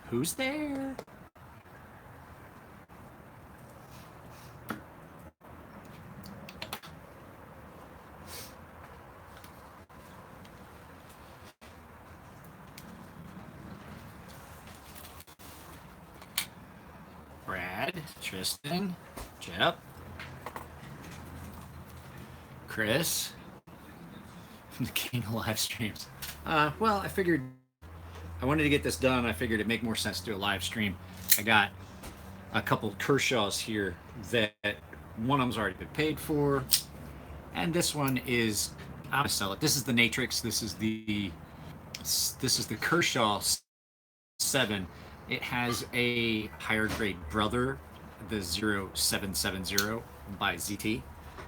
Who's there? Brad, Tristan, Jep, Chris, the king of live streams. Well, I figured I wanted to get this done. I figured it'd make more sense to do a live stream. I got a couple Kershaws here that one of them's already been paid for, and this one is I'm gonna sell it. This is the Natrix. This is the Kershaw 7. It has a higher grade brother, the 0770 by ZT,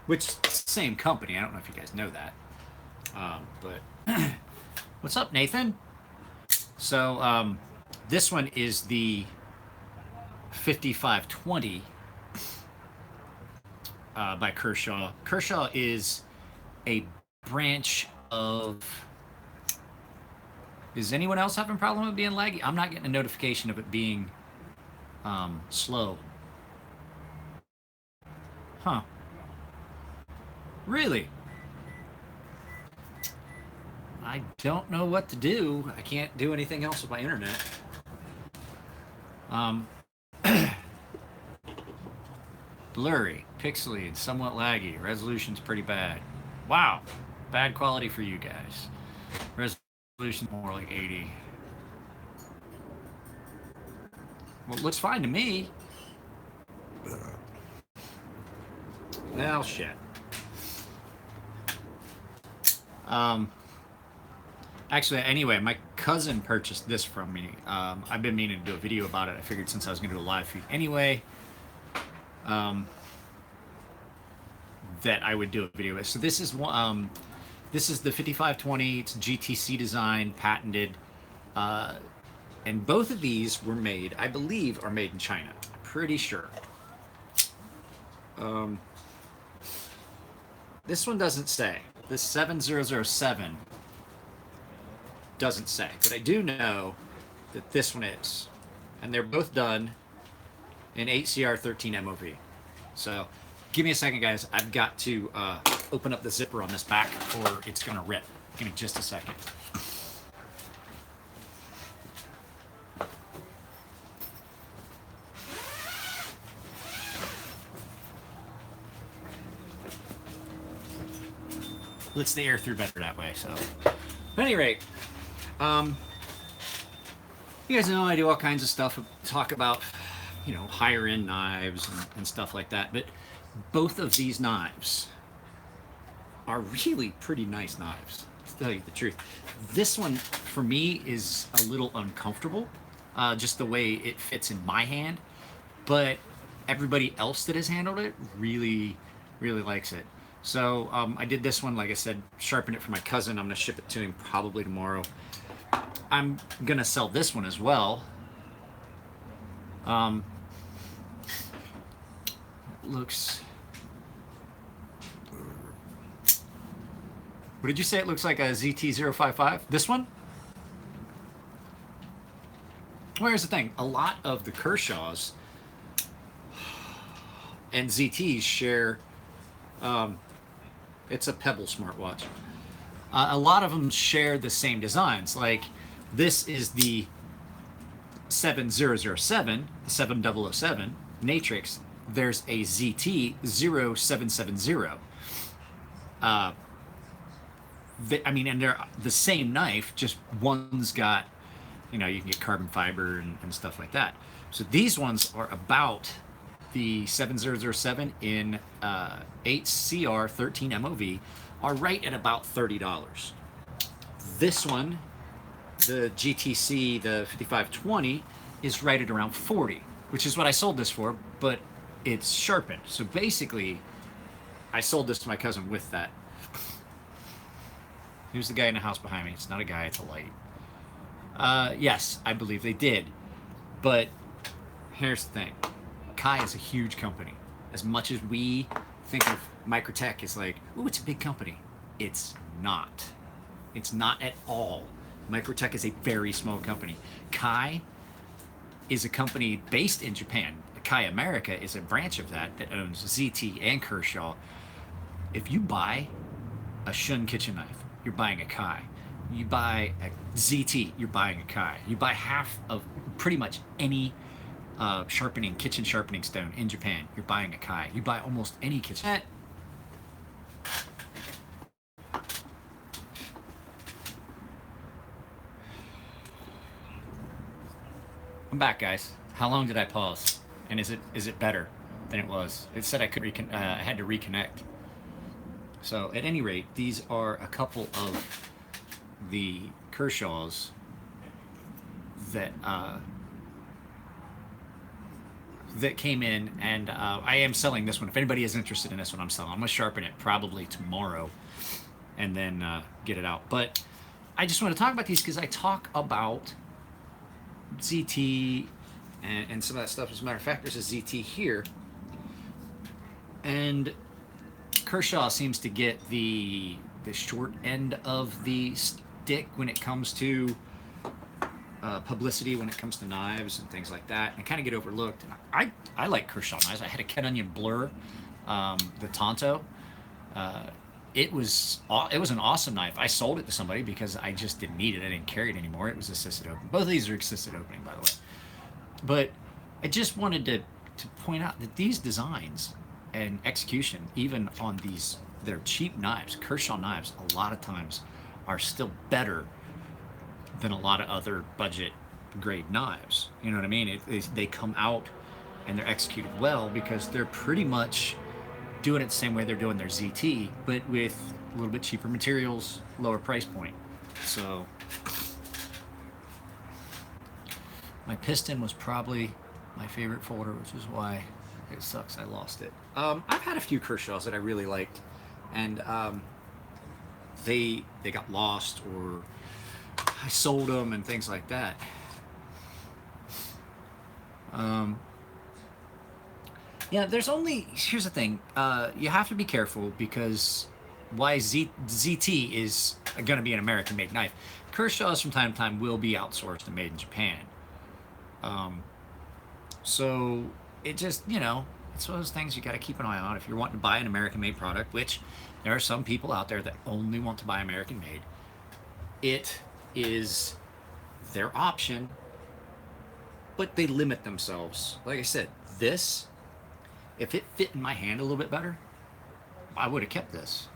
which same company. I don't know if you guys know that, but what's up, Nathan? So this one is the 5520 by Kershaw. Kershaw is a branch of. Is anyone else having a problem with being laggy? I'm not getting a notification of it being slow. Huh. Really? I don't know what to do. I can't do anything else with my internet. Blurry, pixely, and somewhat laggy. Resolution's pretty bad. Wow. Bad quality for you guys. Resolution's more like 80. Well, it looks fine to me. Well, shit. Actually, anyway, my cousin purchased this from me. I've been meaning to do a video about it. I figured since I was going to do a live feed anyway, that I would do a video with. So this is the 5520. It's GTC design, patented, and both of these were made, I believe, are made in China. Pretty sure. This one doesn't say. This 7007 doesn't say, but I do know that this one is, and they're both done in 8CR13 MOV. So give me a second, guys. I've got to open up the zipper on this back or it's gonna rip. Give me just a second. Lets the air through better that way. So at any rate, you guys know I do all kinds of stuff, talk about, you know, higher end knives and stuff like that, but both of these knives are really pretty nice knives, to tell you the truth. This one for me is a little uncomfortable, just the way it fits in my hand, but everybody else that has handled it really likes it. So I did this one, like I said, sharpen it for my cousin. I'm gonna ship it to him probably tomorrow. I'm gonna sell this one as well. Looks. What did you say? It looks like a ZT055. This one? Well, here's the thing. A lot of the Kershaws and ZTs share. It's a Pebble smartwatch. A lot of them share the same designs. Like this is the 7007, the 7007 Natrix. There's a ZT 0770. I mean, and they're the same knife, just one's got, you know, you can get carbon fiber and stuff like that. So these ones are about the 7007 in 8CR13 MOV are right at about $30. This one, the GTC, the 5520, is right at around 40, which is what I sold this for, but it's sharpened. So basically, I sold this to my cousin with that. Who's the guy in the house behind me? It's not a guy, it's a light. Yes, I believe they did. But here's the thing. Kai is a huge company. As much as we think of Microtech as like, ooh, it's a big company. It's not. It's not at all. Microtech is a very small company. Kai is a company based in Japan. Kai America is a branch of that owns ZT and Kershaw. If you buy a Shun kitchen knife, you're buying a Kai. You buy a ZT, you're buying a Kai. You buy half of pretty much any kitchen sharpening stone in Japan, you're buying a Kai. You buy almost any kitchen. I'm back, guys. How long did I pause? And is it better than it was? It said I had to reconnect. So at any rate, these are a couple of the Kershaws that that came in, and I am selling this one. If anybody is interested in this one, I'm selling. I'm gonna sharpen it probably tomorrow, and then get it out. But I just want to talk about these because I talk about ZT and some of that stuff. As a matter of fact, there's a ZT here, and Kershaw seems to get the short end of the stick when it comes to publicity, when it comes to knives and things like that, and kind of get overlooked. And I like Kershaw knives. I had a Ken Onion Blur, the Tonto. It was an awesome knife. I sold it to somebody because I just didn't need it. I didn't carry it anymore. It was assisted opening. Both of these are assisted opening, by the way. But I just wanted to point out that these designs and execution, even on these, they're cheap knives, Kershaw knives, a lot of times are still better than a lot of other budget grade knives. You know what I mean? They come out and they're executed well because they're pretty much doing it the same way they're doing their ZT, but with a little bit cheaper materials, lower price point. So my piston was probably my favorite folder, which is why it sucks I lost it. I've had a few Kershaws that I really liked, and they got lost, or I sold them and things like that. Yeah, here's the thing, you have to be careful because ZT is going to be an American-made knife. Kershaws from time to time will be outsourced and made in Japan. So it just, it's one of those things you got to keep an eye on if you're wanting to buy an American-made product, which there are some people out there that only want to buy American-made. It is their option, but they limit themselves. Like I said, this, if it fit in my hand a little bit better, I would have kept this.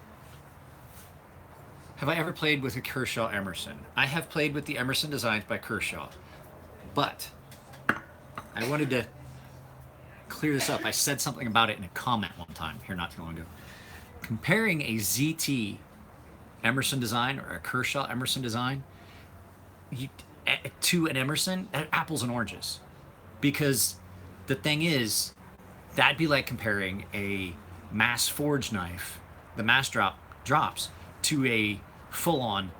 Have I ever played with a Kershaw Emerson? I have played with the Emerson designs by Kershaw, but I wanted to clear this up. I said something about it in a comment one time here not too long ago. Comparing a ZT Emerson design or a Kershaw Emerson design to an Emerson, apples and oranges. Because the thing is, that'd be like comparing a mass forge knife, the mass drops, to a full-on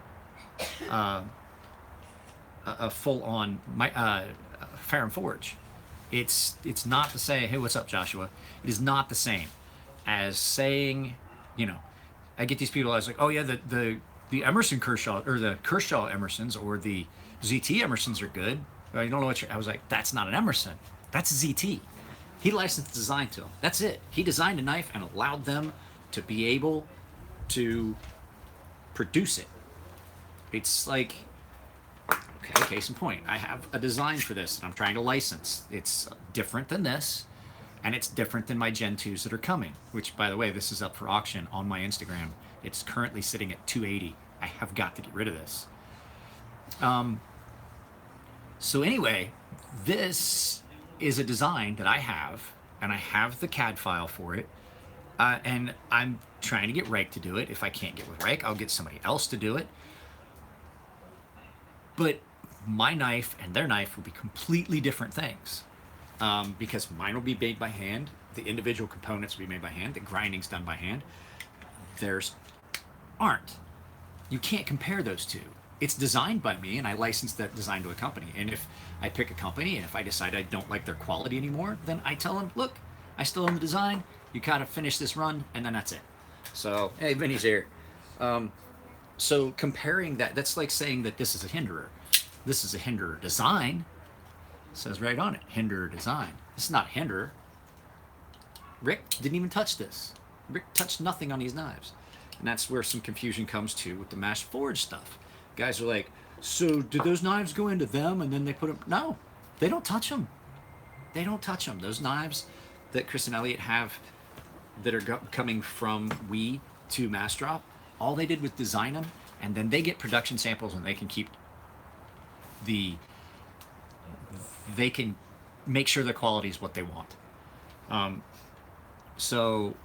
Ferrum Forge. It's not the same. Hey, what's up, Joshua? It is not the same as saying, I get these people. I was like, oh yeah, the Emerson Kershaw, or the Kershaw Emersons, or the ZT Emersons are good. I don't know what I was like. That's not an Emerson. That's a ZT. He licensed the design to them. That's it. He designed a knife and allowed them to be able to produce it. It's like, okay, case in point. I have a design for this and I'm trying to license. It's different than this, and it's different than my Gen 2s that are coming, which, by the way, this is up for auction on my Instagram. It's currently sitting at $280. I have got to get rid of this. So anyway, this is a design that I have, and I have the CAD file for it, and I'm trying to get Rake to do it. If I can't get with Rake, I'll get somebody else to do it. But my knife and their knife will be completely different things, because mine will be made by hand. The individual components will be made by hand. The grinding's done by hand. Theirs aren't. You can't compare those two. It's designed by me, and I license that design to a company. And if I pick a company, and if I decide I don't like their quality anymore, then I tell them, look, I still own the design. You gotta finish this run, and then that's it. So, hey, Vinny's here. So comparing that, that's like saying that this is a hinderer. This is a hinderer design, It says right on it, Hinder design. This is not Hinder. Rick didn't even touch this. Rick touched nothing on these knives. And that's where some confusion comes too with the Mash Forge stuff. Guys are like, so did those knives go into them and then they put them? No, they don't touch them. They don't touch them. Those knives that Chris and Elliot have that are coming from We to Mass Drop, all they did was design them, and then they get production samples and they can keep they can make sure the quality is what they want. So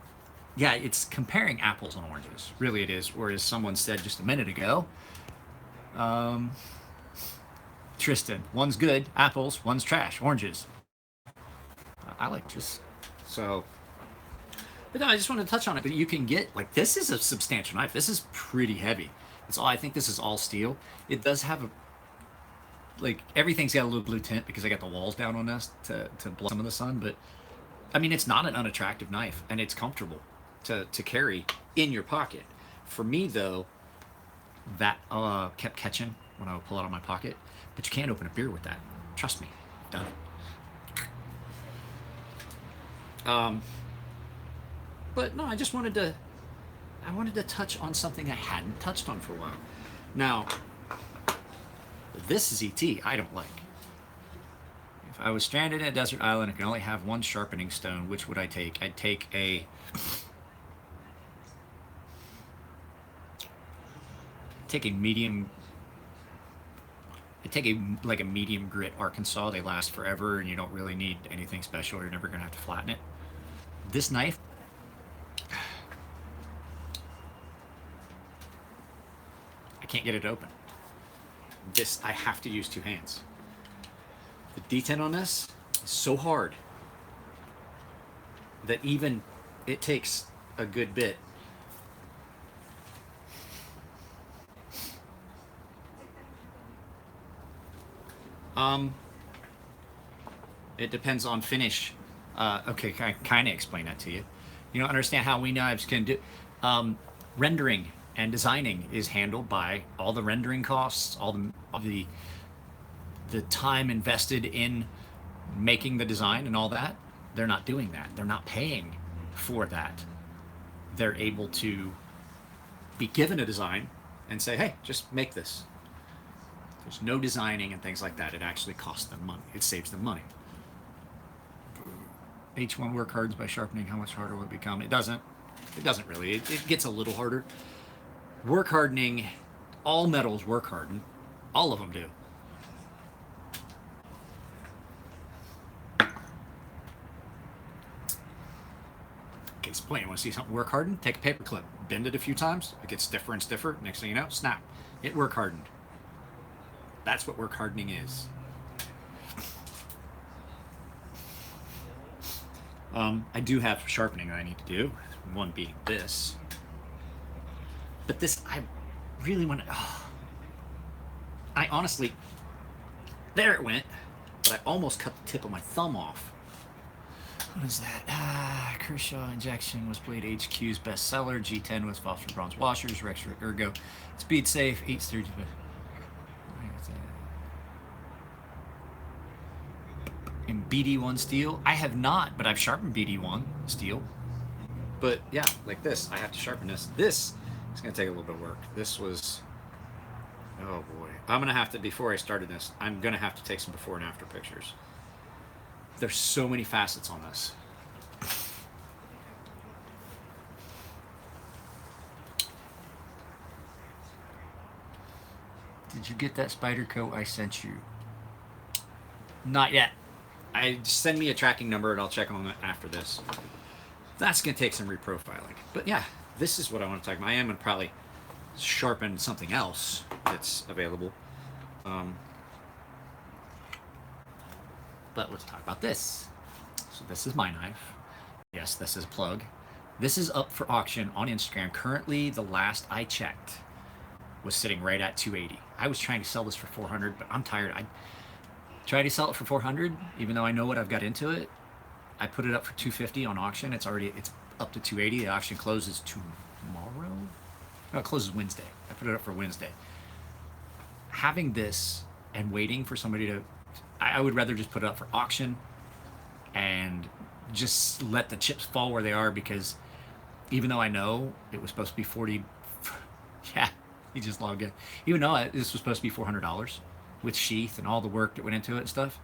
yeah, it's comparing apples and oranges. Really it is. Or as someone said just a minute ago, Tristan, one's good, apples, one's trash, oranges. I like just, so, but no, I just want to touch on it. But you can get, like, this is a substantial knife. This is pretty heavy. It's all, I think this is all steel. It does have a, like, everything's got a little blue tint because I got the walls down on this to block some of the sun. But I mean, it's not an unattractive knife, and it's comfortable to carry in your pocket. For me though, that kept catching when I would pull it out of my pocket. But you can't open a beer with that. Trust me. Done. But no, I just wanted to touch on something I hadn't touched on for a while. Now, this is ET I don't like. If I was stranded in a desert island and could only have one sharpening stone, which would I take? I'd take a medium. I'd take like a medium grit Arkansas. They last forever and you don't really need anything special. You're never gonna have to flatten it. This knife, I can't get it open. This, I have to use two hands. The detent on this is so hard that even it takes a good bit. It depends on finish. Okay, I kind of explain that to you. You don't understand how we knives can do. Rendering and designing is handled by all the rendering costs, all the time invested in making the design and all that. They're not doing that. They're not paying for that. They're able to be given a design and say, hey, just make this. There's no designing and things like that. It actually costs them money. It saves them money. H1 work hards by sharpening. How much harder will it become? It doesn't. It doesn't really. It gets a little harder. Work hardening, all metals work harden. All of them do. Case in point, you want to see something work hardened? Take a paper clip, bend it a few times. It gets stiffer and stiffer. Next thing you know, snap. It work hardened. That's what work hardening is. I do have sharpening that I need to do. One being this. But this, I really want to... Oh, I honestly... There it went. But I almost cut the tip of my thumb off. What is that? Kershaw Injection was Blade HQ's bestseller. G10 was phosphor bronze washers. Rextra Ergo. Speed safe. 830. In BD1 steel, I have not, but I've sharpened BD1 steel. But yeah, like this, I have to sharpen this. This is gonna take a little bit of work. This was, oh boy. I'm gonna have to, before I started this, I'm gonna have to take some before and after pictures. There's so many facets on this. Did you get that spider coat I sent you? Not yet. Send me a tracking number and I'll check on it after this. That's going to take some reprofiling. But yeah, this is what I want to talk about. I am going to probably sharpen something else that's available. But let's talk about this. So this is my knife. Yes, this is a plug. This is up for auction on Instagram. Currently, the last I checked was sitting right at $280. I was trying to sell this for $400, but I'm tired. I tried to sell it for $400, even though I know what I've got into it. I put it up for $250 on auction. It's up to $280. The auction closes tomorrow. No, it closes Wednesday. I put it up for Wednesday. Having this and waiting for somebody to I would rather just put it up for auction and just let the chips fall where they are, because even though I know it was supposed to be 40, yeah, he just logged in. Even though this was supposed to be $400 with sheath and all the work that went into it and stuff,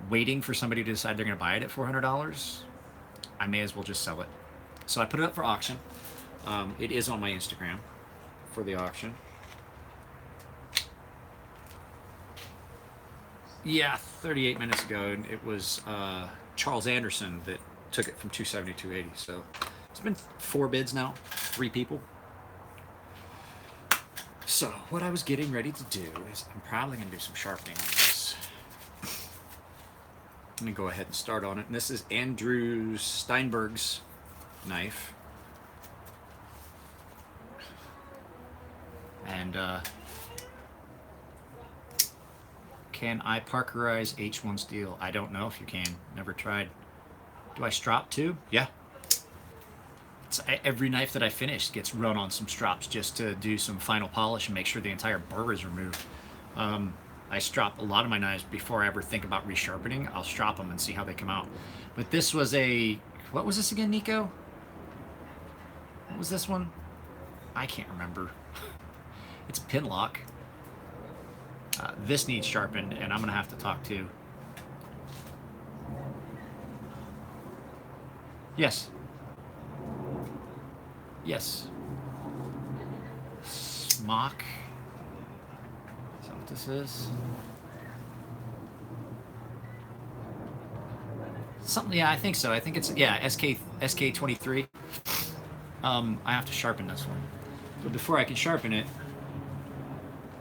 waiting for somebody to decide they're going to buy it at $400, I may as well just sell it. So I put it up for auction. It is on my Instagram for the auction. Yeah, 38 minutes ago, and it was Charles Anderson that took it from 270 to 280. So it's been 4 bids now, 3 people. So what I was getting ready to do is I'm probably going to do some sharpening on this. Let me go ahead and start on it. And this is Andrew Steinberg's knife. And can I Parkerize H1 steel? I don't know if you can. Never tried. Do I strop too? Yeah. Every knife that I finish gets run on some strops just to do some final polish and make sure the entire burr is removed. I strop a lot of my knives before I ever think about resharpening. I'll strop them and see how they come out. But this was a... What was this again, Nico? What was this one? I can't remember. It's a pin lock. This needs sharpened, and I'm going to have to talk to... Yes. Yes. Smock. Is that what this is? Something, yeah, I think so. I think it's, yeah, SK23. I have to sharpen this one. But before I can sharpen it,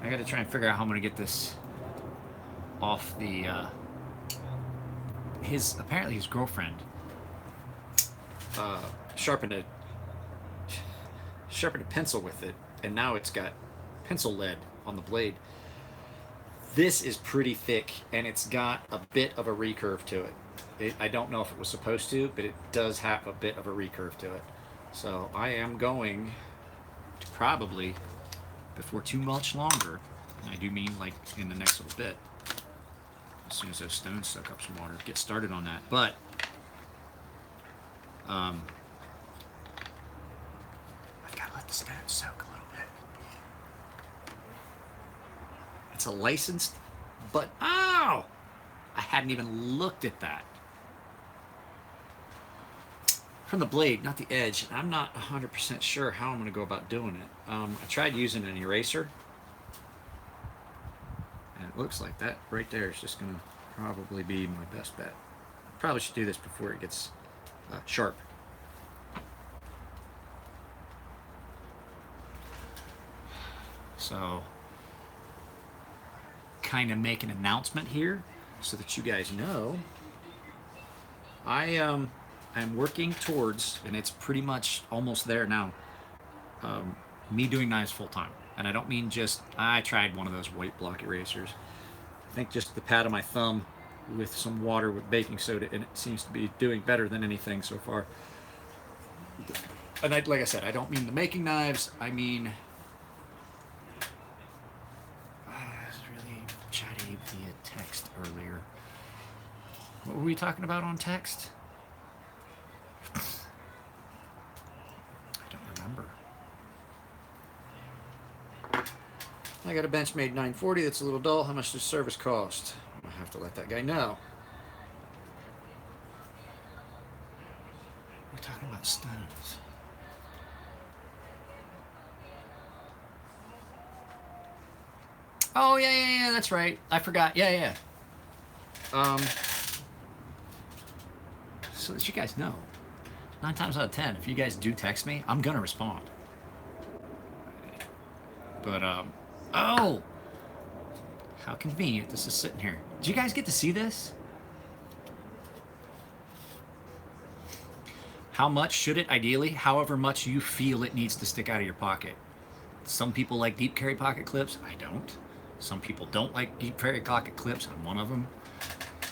I got to try and figure out how I'm going to get this off the, apparently his girlfriend sharpened a pencil with it, and now it's got pencil lead on the blade. This is pretty thick, and it's got a bit of a recurve to it. I don't know if it was supposed to, but it does have a bit of a recurve to it. So I am going to probably, before too much longer, and I do mean like in the next little bit, as soon as those stones soak up some water, get started on that. But I've got to let the stones soak a little bit. It's a licensed, but ow! I hadn't even looked at that. From the blade, not the edge. I'm not 100% sure how I'm going to go about doing it. I tried using an eraser, and it looks like that right there is just going to probably be my best bet. Probably should do this before it gets sharp. So, kind of make an announcement here so that you guys know. I'm working towards, and it's pretty much almost there now, me doing knives full time. And I don't mean just, I tried one of those white block erasers. I think just the pad of my thumb with some water with baking soda, and it seems to be doing better than anything so far. And like I said, I don't mean the making knives, I mean, I was really chatty via text earlier. What were we talking about on text? I don't remember. I got a Benchmade 940 that's a little dull. How much does service cost? I have to let that guy know. We're talking about stones. Oh, yeah, that's right. I forgot. Yeah. So that you guys know, 9 times out of 10, if you guys do text me, I'm gonna respond. But, oh! How convenient this is sitting here. Did you guys get to see this? How much should it, ideally? However much you feel it needs to stick out of your pocket. Some people like deep carry pocket clips. I don't. Some people don't like deep carry pocket clips. I'm one of them.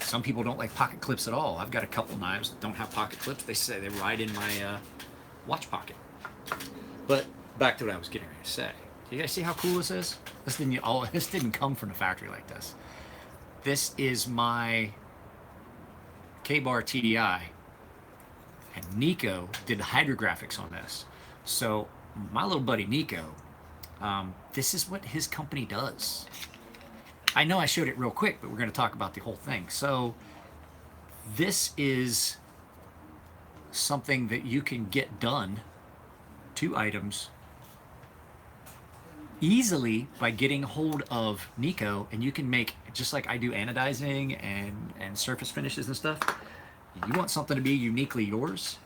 Some people don't like pocket clips at all. I've got a couple knives that don't have pocket clips. They say they ride in my watch pocket. But back to what I was getting ready to say. Do you guys see how cool this is? This didn't come from the factory like this. This is my K-Bar TDI, and Nico did the hydrographics on this. So my little buddy Nico, this is what his company does. I know I showed it real quick, but we're going to talk about the whole thing. So this is something that you can get done, 2 items, easily by getting hold of Nico, and you can make, just like I do anodizing and surface finishes and stuff. You want something to be uniquely yours,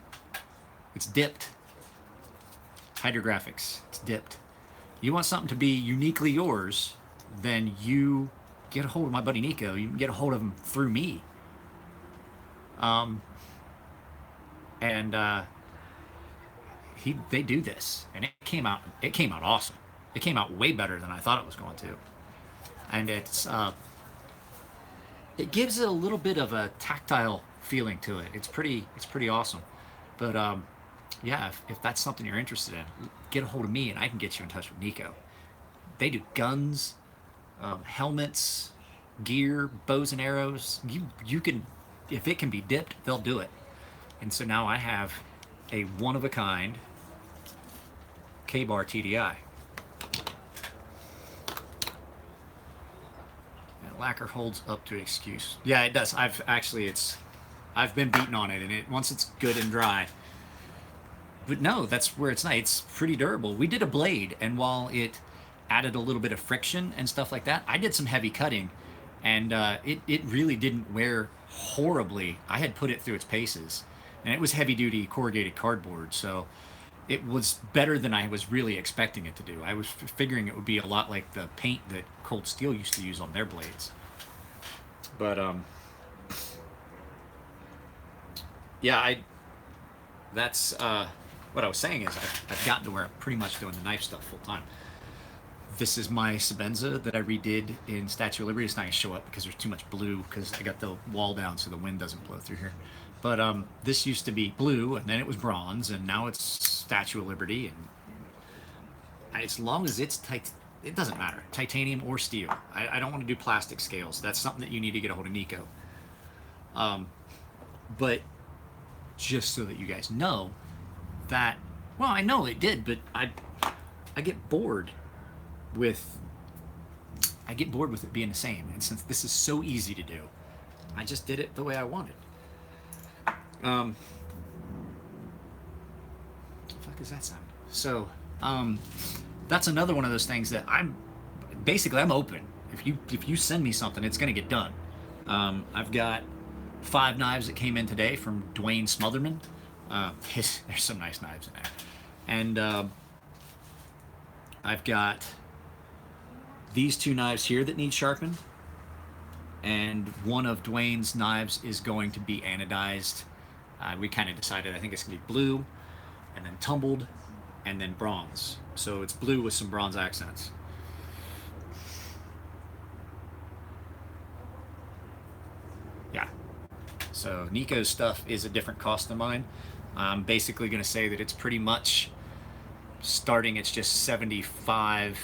it's dipped. Hydrographics, it's dipped. You want something to be uniquely yours, then you get a hold of my buddy Nico. You can get a hold of him through me. They do this, and it came out awesome. It came out way better than I thought it was going to, and it gives it a little bit of a tactile feeling to it. It's pretty awesome. But yeah, if that's something you're interested in, get a hold of me and I can get you in touch with Nico. They do guns, helmets, gear, bows and arrows. You can, if it can be dipped, they'll do it. And so now I have a one-of-a-kind K-Bar TDI. And lacquer holds up to excuse. Yeah, it does. I've been beaten on it, and once it's good and dry. But no, that's where it's nice. It's pretty durable. We did a blade, and while it added a little bit of friction and stuff like that, I did some heavy cutting, and it really didn't wear horribly. I had put it through its paces, and it was heavy-duty corrugated cardboard, so it was better than I was really expecting it to do. I was figuring it would be a lot like the paint that Cold Steel used to use on their blades. But yeah, that's what I was saying is I've gotten to where I'm pretty much doing the knife stuff full time. This is my Sabenza that I redid in Statue of Liberty. It's not going to show up because there's too much blue because I got the wall down so the wind doesn't blow through here. But this used to be blue, and then it was bronze, and now it's Statue of Liberty. And as long as it's tight, it doesn't matter, titanium or steel. I don't want to do plastic scales. That's something that you need to get a hold of Nico. But just so that you guys know that, well, I know it did, but I get bored with it being the same. And since this is so easy to do, I just did it the way I wanted. The fuck is that sound? So, that's another one of those things that I'm open. If you send me something, it's gonna get done. I've got 5 knives that came in today from Dwayne Smotherman. There's some nice knives in there. And I've got these 2 knives here that need sharpened. And one of Dwayne's knives is going to be anodized. We kind of decided, I think it's going to be blue, and then tumbled, and then bronze. So it's blue with some bronze accents. Yeah. So Nico's stuff is a different cost than mine. I'm basically going to say that it's pretty much starting, it's just $75.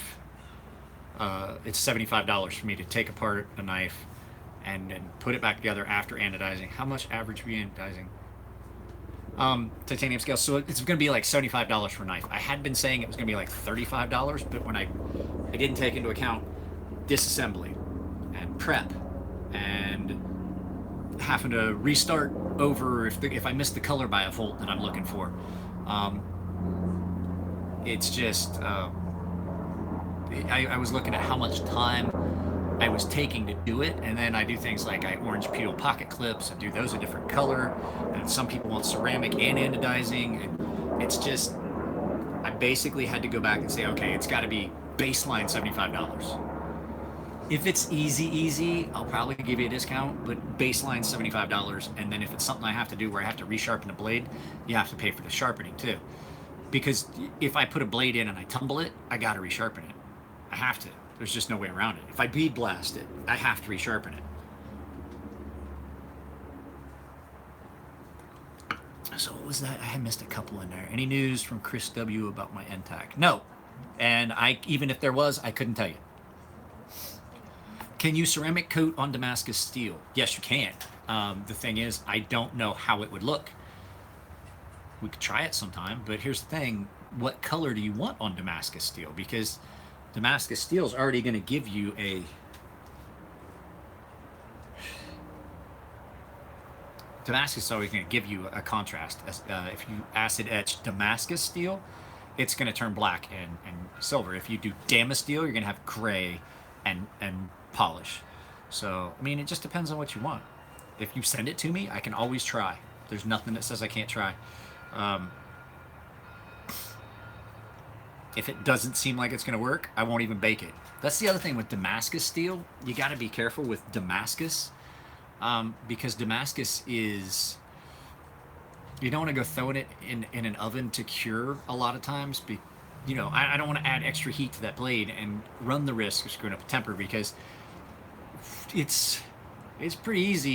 It's $75 for me to take apart a knife and then put it back together after anodizing. How much average re-anodizing? Titanium scale. So it's going to be like $75 for a knife. I had been saying it was going to be like $35, but when I didn't take into account disassembly and prep and having to restart over if I missed the color by a volt that I'm looking for. It's just I was looking at how much time I was taking to do it, and then I do things like I orange peel pocket clips and do those a different color, and some people want ceramic and anodizing, and it's just, I basically had to go back and say, okay, it's got to be baseline $75. If it's easy, I'll probably give you a discount, but baseline $75, and then if it's something I have to do where I have to resharpen a blade, you have to pay for the sharpening too. Because if I put a blade in and I tumble it, I got to resharpen it. I have to. There's just no way around it. If I bead blast it, I have to resharpen it. So what was that? I had missed a couple in there. Any news from Chris W. about my NTAC? No. And even if there was, I couldn't tell you. Can you ceramic coat on Damascus steel? Yes, you can. The thing is, I don't know how it would look. We could try it sometime, but here's the thing. What color do you want on Damascus steel? Because Damascus steel is already going to give you a... Damascus is always going to give you a contrast. If you acid etch Damascus steel, it's going to turn black and silver. If you do Damascus steel, you're going to have gray and polish. So, I mean, it just depends on what you want. If you send it to me, I can always try. There's nothing that says I can't try. If it doesn't seem like it's going to work, I won't even bake it. That's the other thing with Damascus steel. You got to be careful with Damascus. Because Damascus is, you don't want to go throwing it in an oven to cure a lot of times. I don't want to add extra heat to that blade and run the risk of screwing up a temper, because it's pretty easy.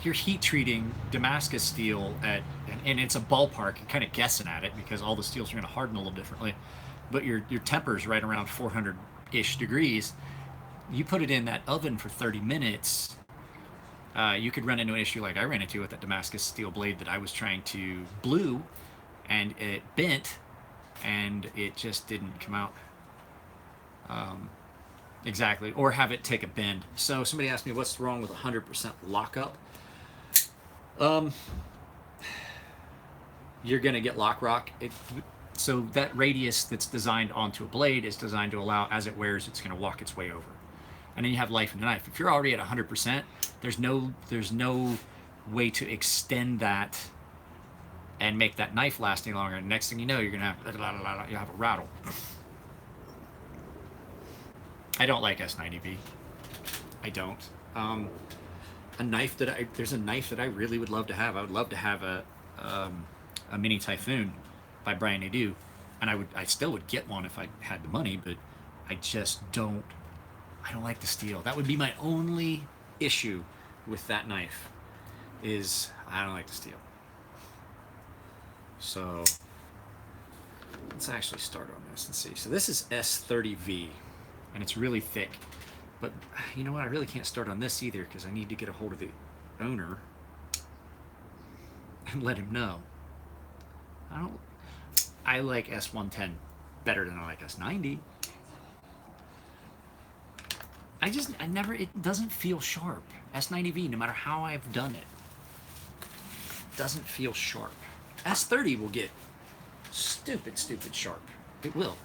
You're heat treating Damascus steel and it's a ballpark. You're kind of guessing at it because all the steels are going to harden a little differently, but your temper's right around 400-ish degrees. You put it in that oven for 30 minutes, you could run into an issue like I ran into with that Damascus steel blade that I was trying to blue, and it bent, and it just didn't come out exactly, or have it take a bend. So somebody asked me what's wrong with 100% lockup. You're going to get lock rock. So that radius that's designed onto a blade is designed to allow, as it wears, it's going to walk its way over. And then you have life in the knife. If you're already at 100%, there's no way to extend that and make that knife last any longer. And next thing you know, you're gonna have a rattle. I don't like S90V. I don't. There's a knife that I really would love to have. I would love to have a Mini Typhoon by Brian Nadeau, and I still would get one if I had the money, but I just don't. I don't like the steel. That would be my only issue with that knife, is I don't like the steel. So let's actually start on this and see. So this is S30V, and it's really thick. But you know what? I really can't start on this either, because I need to get a hold of the owner and let him know. I like S110 better than I like S90. It doesn't feel sharp. S90V, no matter how I've done it, doesn't feel sharp. S30 will get stupid sharp. It will.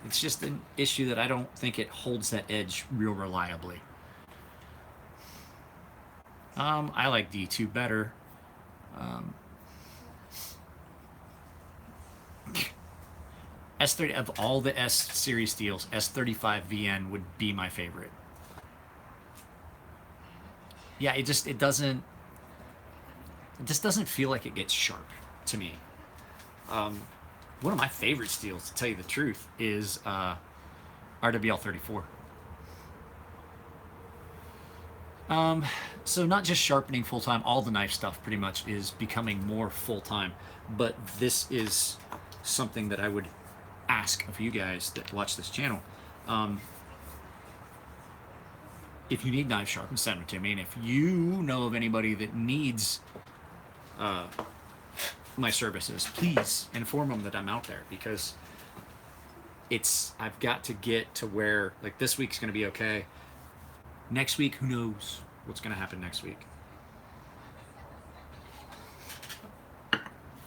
It's just an issue that I don't think it holds that edge real reliably. I like D2 better. S30, of all the S series steels, S35 VN would be my favorite. Yeah, it just doesn't feel like it gets sharp to me. One of my favorite steels, to tell you the truth, is RWL 34. So not just sharpening full-time, all the knife stuff pretty much is becoming more full-time, but this is something that I would ask of you guys that watch this channel. If you need knife sharpened, send it to me, and if you know of anybody that needs my services, please inform them that I'm out there, because I've got to get to where, like, this week's going to be okay. Next week, who knows what's going to happen next week.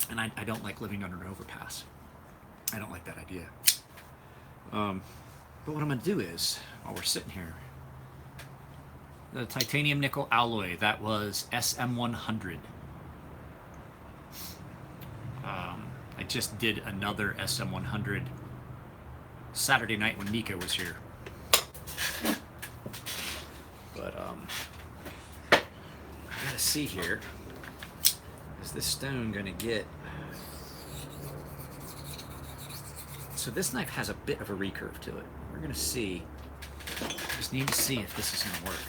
And I don't like living under an overpass. I don't like that idea. But what I'm going to do is, while we're sitting here, the titanium nickel alloy, that was SM100. I just did another SM100 Saturday night when Mika was here. But I gotta see here, is this stone gonna get... So this knife has a bit of a recurve to it. We're gonna see. Just need to see if this is gonna work.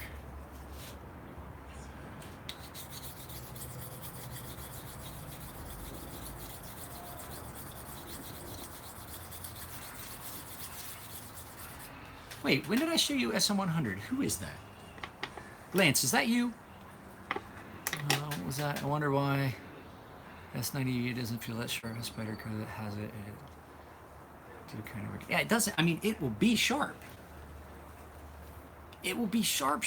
Wait, when did I show you SM100? Who is that? Lance, is that you? What was that? I wonder why S90 doesn't feel that sharp. A spider code that has it. Do kind of work. Yeah, it doesn't. I mean, it will be sharp. It will be sharp.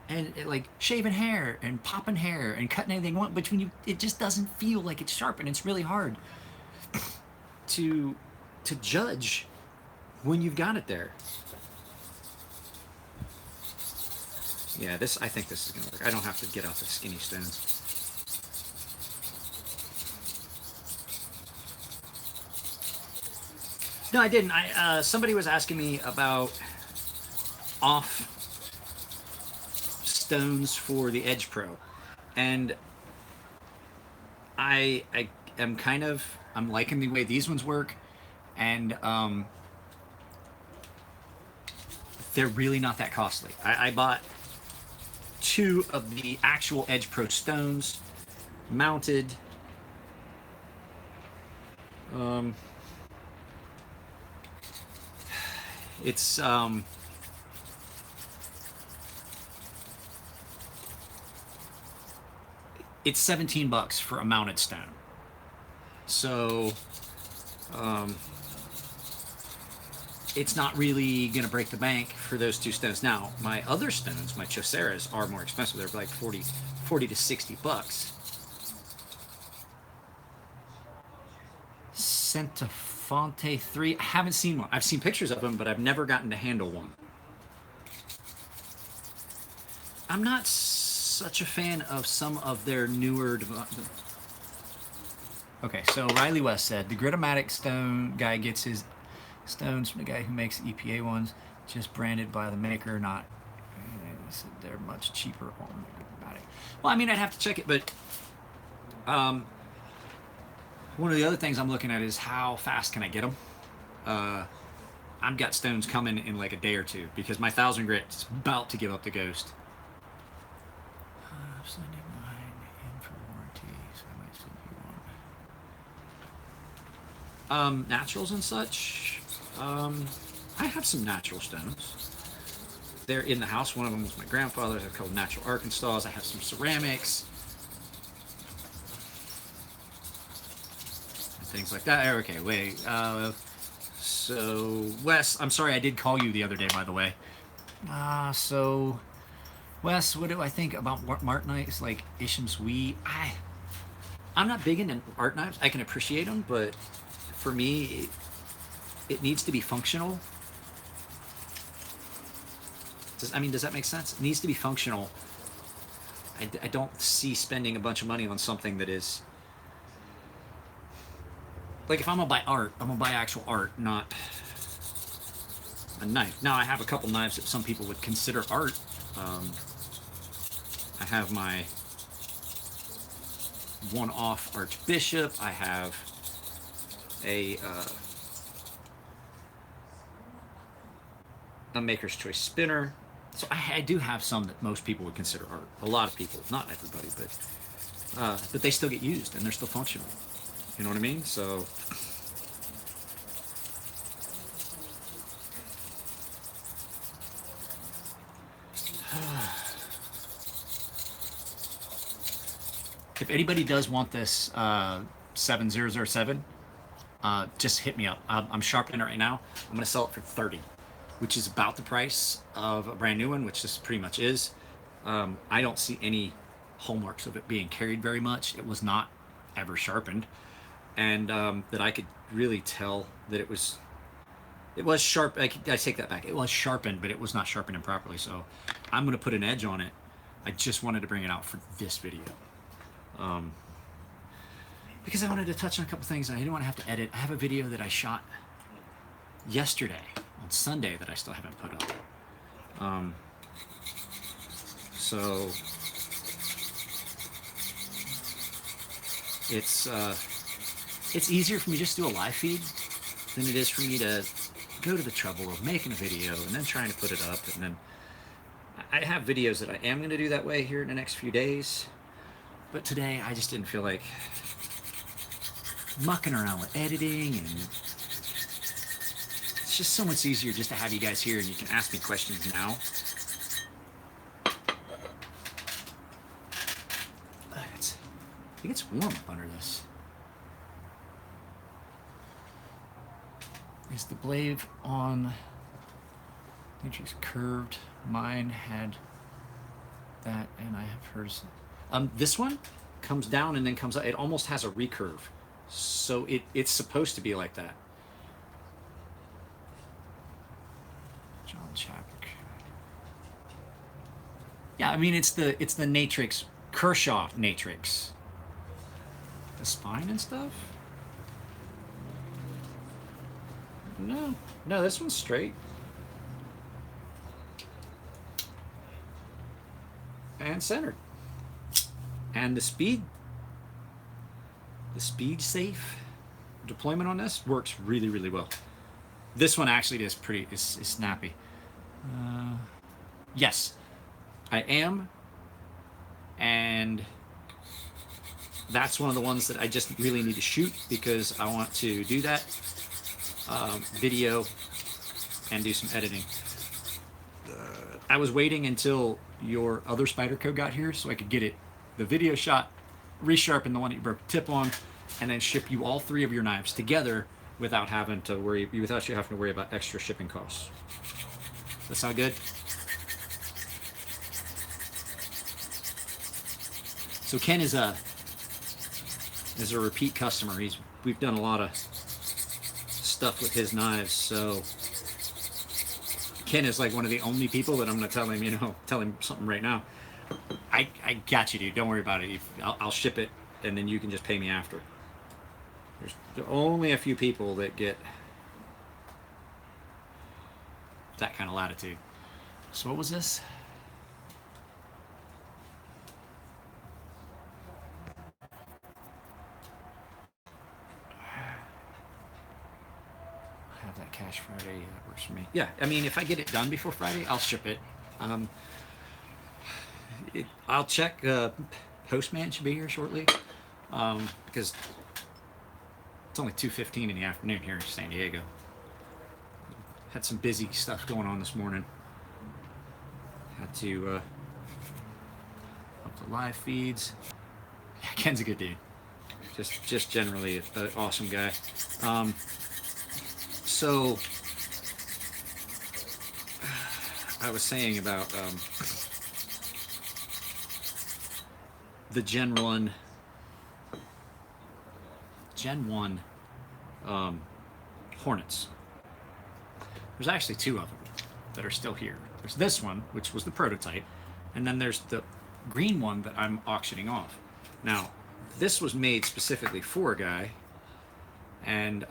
And like shaving hair and popping hair and cutting anything you want, but when you, it just doesn't feel like it's sharp, and it's really hard to judge when you've got it there. Yeah, I think this is gonna work. I don't have to get out the skinny stones. No, I didn't. Somebody was asking me about off stones for the Edge Pro, and I am I'm liking the way these ones work, and they're really not that costly. I bought 2 of the actual Edge Pro stones mounted. It's it's $17 for a mounted stone. So it's not really gonna break the bank for those 2 stones. Now, my other stones, my Choceras, are more expensive. They're like 40 to $60. Centafonte 3. I haven't seen one. I've seen pictures of them, but I've never gotten to handle one. I'm not such a fan of some of their newer. Okay, so Riley West said the Gritomatic stone guy gets his stones from the guy who makes EPA ones, just branded by the maker, not. They're much cheaper on the Gritomatic. Well, I mean, I'd have to check it, but one of the other things I'm looking at is how fast can I get them. I've got stones coming in like a day or 2 because my 1000 grit's about to give up the ghost. I'm sending mine in for warranty, so I might send you one. Naturals and such. I have some natural stones. They're in the house. One of them was my grandfather's. I have a couple natural Arkansas. I have some ceramics. Things like that. Okay, wait. So, Wes, I'm sorry I did call you the other day, by the way. So, Wes, what do I think about art knives like Isham's Wee? I'm not big into art knives. I can appreciate them, but for me, it needs to be functional. Does that make sense? It needs to be functional. I don't see spending a bunch of money on something that is... Like, if I'm gonna buy art, I'm gonna buy actual art, not a knife. Now, I have a couple knives that some people would consider art. I have my one-off Archbishop. I have a Maker's Choice spinner. So I do have some that most people would consider art. A lot of people, not everybody, but they still get used and they're still functional. You know what I mean? So if anybody does want this 7007, just hit me up. I'm sharpening it right now. I'm gonna sell it for $30, which is about the price of a brand new one, which this pretty much is. I don't see any hallmarks of it being carried very much. It was not ever sharpened. And that I could really tell that it was sharp. I take that back. It was sharpened, but it was not sharpened improperly. So I'm going to put an edge on it. I just wanted to bring it out for this video. Because I wanted to touch on a couple things and I didn't want to have to edit. I have a video that I shot yesterday on Sunday that I still haven't put up. So it's easier for me just to do a live feed than it is for me to go to the trouble of making a video and then trying to put it up. And then I have videos that I am going to do that way here in the next few days. But today I just didn't feel like mucking around with editing and it's just so much easier just to have you guys here and you can ask me questions now. It gets warm up under this. Is the blade on Matrix curved? Mine had that, and I have hers. This one comes down and then comes up. It almost has a recurve, so it's supposed to be like that. John Chapek. Yeah, I mean it's the Natrix, Kershaw Natrix. The spine and stuff? No, this one's straight. And centered. And the speed safe deployment on this works really, really well. This one actually is snappy. Yes, I am. And that's one of the ones that I just really need to shoot because I want to do that video and do some editing. I was waiting until your other Spyderco got here so I could get the video shot, resharpen the one that you broke the tip on, and then ship you all 3 of your knives together without you having to worry about extra shipping costs. That sound good? So Ken is a repeat customer. We've done a lot of stuff with his knives, so Ken is like one of the only people that I'm gonna tell him something right now. I got you, dude. Don't worry about it. I'll ship it, and then you can just pay me after. There's only a few people that get that kind of latitude. So what was this? That Cash Friday that works for me. Yeah, I mean, if I get it done before Friday, I'll ship it. I'll check. Postman should be here shortly because it's only 2:15 in the afternoon here in San Diego. Had some busy stuff going on this morning. Had to up the live feeds. Yeah, Ken's a good dude. Just generally an awesome guy. So I was saying about the Gen 1 Hornets. There's actually 2 of them that are still here. There's this one, which was the prototype, and then there's the green one that I'm auctioning off. Now, this was made specifically for a guy, and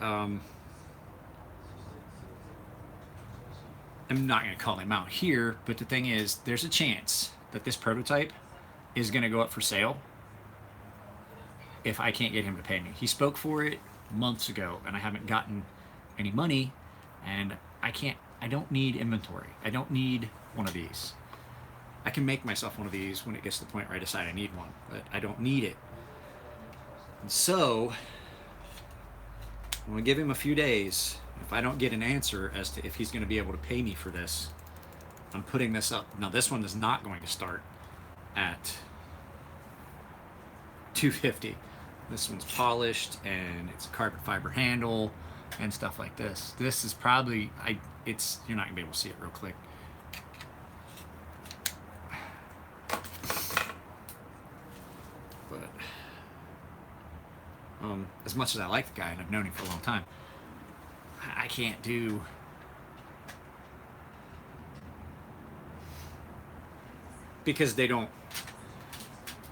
I'm not going to call him out here, but the thing is, there's a chance that this prototype is going to go up for sale if I can't get him to pay me. He spoke for it months ago, and I haven't gotten any money, and I don't need inventory. I don't need one of these. I can make myself one of these when it gets to the point where I decide I need one, but I don't need it. And so, I'm going to give him a few days. If I don't get an answer as to if he's going to be able to pay me for this, I'm putting this up. Now, this one is not going to start at $250. This one's polished and it's a carbon fiber handle and stuff like this. This is probably, you're not going to be able to see it real quick. But as much as I like the guy and I've known him for a long time, I can't do because they don't.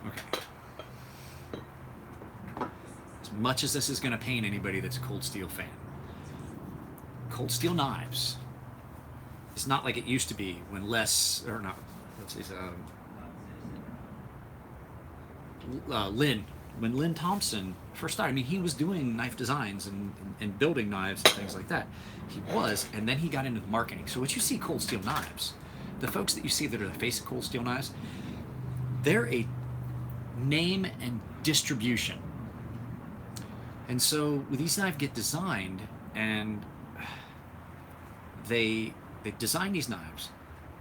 Okay. As much as this is going to pain anybody that's a Cold Steel fan, Cold Steel knives, it's not like it used to be when when Lynn Thompson first started. I mean, he was doing knife designs and building knives and things like that. He was, and then he got into the marketing. So what you see Cold Steel knives, the folks that you see that are the face of Cold Steel knives, they're a name and distribution. And so these knives get designed, and they design these knives,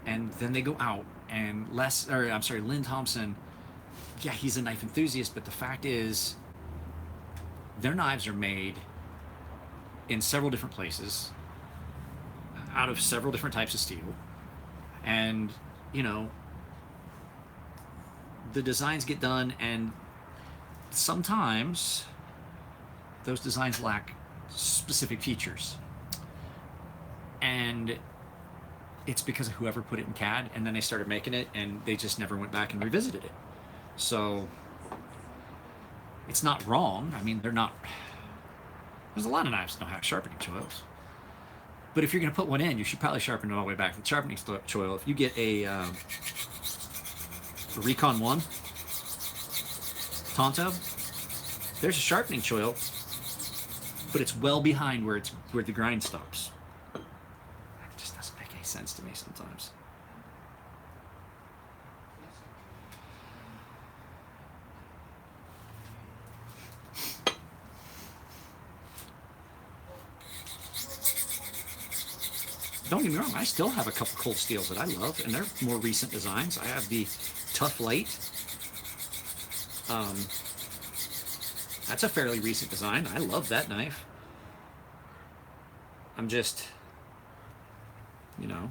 and then they go out and Lynn Thompson, yeah, he's a knife enthusiast, but the fact is, their knives are made in several different places, out of several different types of steel, and you know, the designs get done, and sometimes those designs lack specific features, and it's because of whoever put it in CAD, and then they started making it, and they just never went back and revisited it. So it's not wrong. I mean, they're not. There's a lot of knives that don't have sharpening choils, but if you're going to put one in, you should probably sharpen it all the way back to the sharpening choil. If you get a Recon 1 Tonto, there's a sharpening choil, but it's well behind where the grind stops. It just doesn't make any sense to me sometimes. Don't get me wrong, I still have a couple cold steels that I love, and they're more recent designs. I have the Tough Light. That's a fairly recent design. I love that knife. I'm just, you know,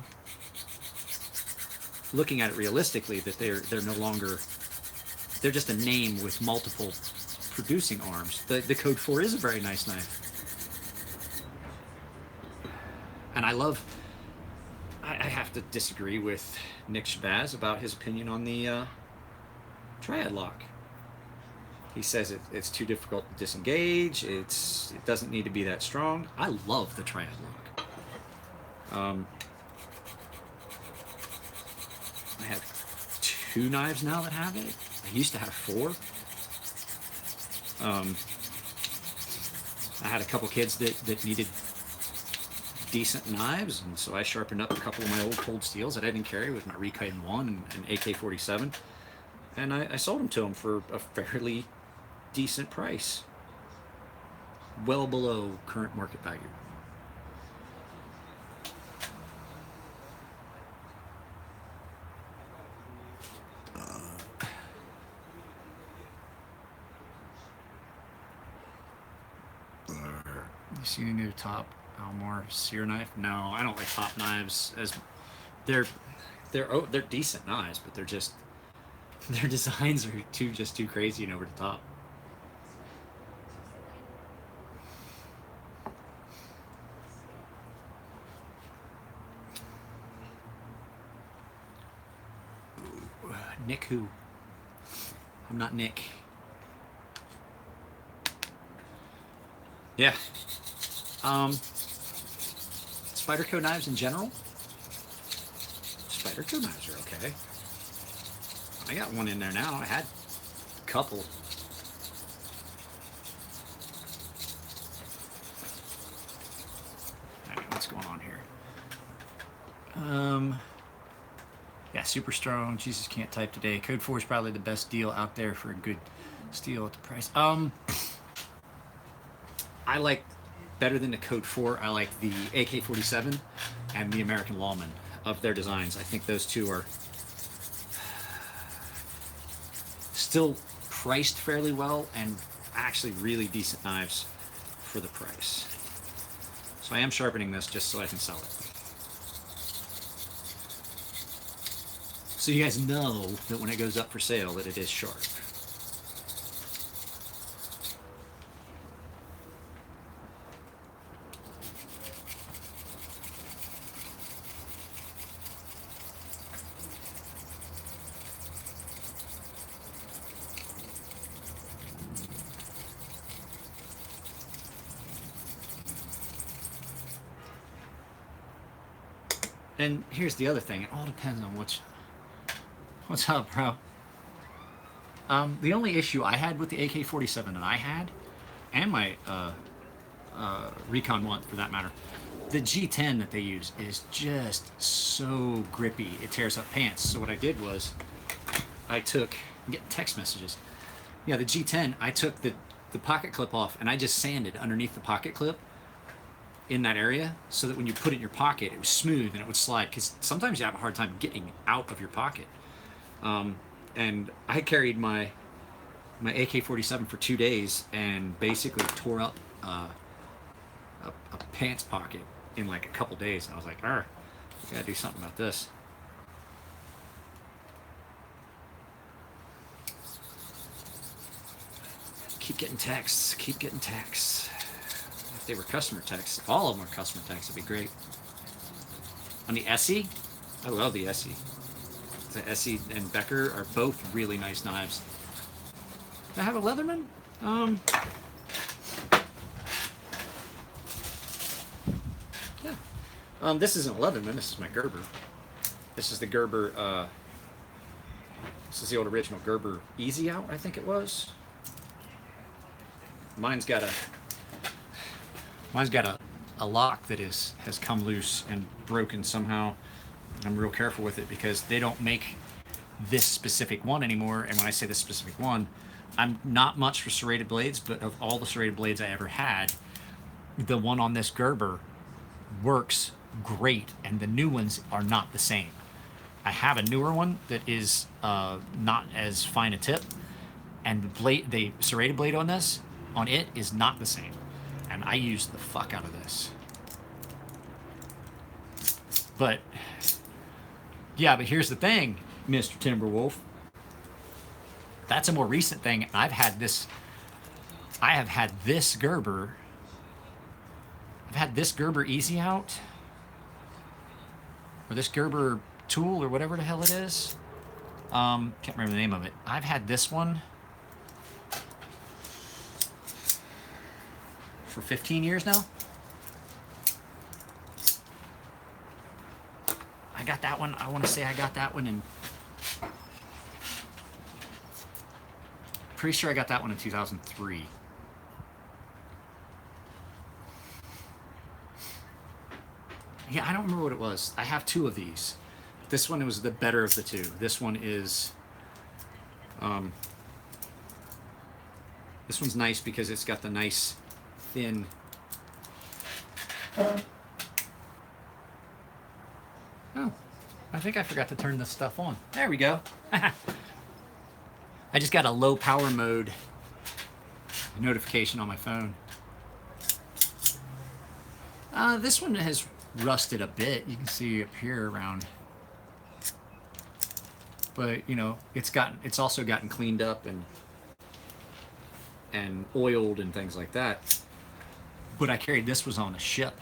looking at it realistically, that they're no longer, they're just a name with multiple producing arms. The Code 4 is a very nice knife. And I have to disagree with Nick Shabazz about his opinion on the triad lock. He says it's too difficult to disengage. It doesn't need to be that strong. I love the triad lock. I have 2 knives now that have it. I used to have 4. I had a couple kids that needed decent knives, and so I sharpened up a couple of my old cold steels that I didn't carry with my Recon 1 and AK-47, and I sold them to them for a fairly decent price, well below current market value. You see any new top Elmore sear knife? No, I don't like top knives. As they're decent knives, but they're just, their designs are too crazy and over the top. Nick who? I'm not Nick. Yeah. Spyderco knives in general. Spyderco knives are okay. I got one in there now. I had a couple. Alright, what's going on here? Yeah, super strong. Jesus, can't type today. Code 4 is probably the best deal out there for a good steel at the price. I like, better than the Code 4, I like the AK-47 and the American Lawman of their designs. I think those two are still priced fairly well and actually really decent knives for the price. So I am sharpening this just so I can sell it. So you guys know that when it goes up for sale that it is sharp. And here's the other thing, it all depends on what's up, bro. The only issue I had with the AK-47 that I had, and my Recon 1 for that matter, the G10 that they use is just so grippy, it tears up pants. So what I did was, I'm getting text messages. Yeah, the G10, I took the pocket clip off and I just sanded underneath the pocket clip. in that area so that when you put it in your pocket, it was smooth and it would slide. Because sometimes you have a hard time getting out of your pocket. And I carried my AK-47 for 2 days and basically tore up a pants pocket in like a couple days. And I was like, I gotta do something about this. Keep getting texts. Keep getting texts. If they were customer texts, if all of them were customer texts, it'd be great. On the Essie, I love the Essie. The Essie and Becker are both really nice knives. Do I have a Leatherman? Yeah. This isn't a Leatherman. This is my Gerber. This is the Gerber. This is the old original Gerber Easy Out, I think it was. Mine's got a lock that has come loose and broken somehow. I'm real careful with it because they don't make this specific one anymore. And when I say this specific one, I'm not much for serrated blades, but of all the serrated blades I ever had, the one on this Gerber works great, and the new ones are not the same. I have a newer one that is not as fine a tip, and the serrated blade on it is not the same. And I use the fuck out of this. But yeah, but here's the thing, Mr. Timberwolf. That's a more recent thing. I have had this Gerber. I've had this Gerber Easy Out, or this Gerber Tool, or whatever the hell it is. Can't remember the name of it. I've had this one for 15 years now. I got that one. I want to say I got that one in. Pretty sure I got that one in 2003. Yeah, I don't remember what it was. I have two of these. This one was the better of the two. This one is, this one's nice because it's got the nice thin. Oh, I think I forgot to turn this stuff on. There we go. I just got a low power mode notification on my phone. This one has rusted a bit. You can see up here around, but you know, it's also gotten cleaned up and oiled and things like that. But I carried this was on a ship.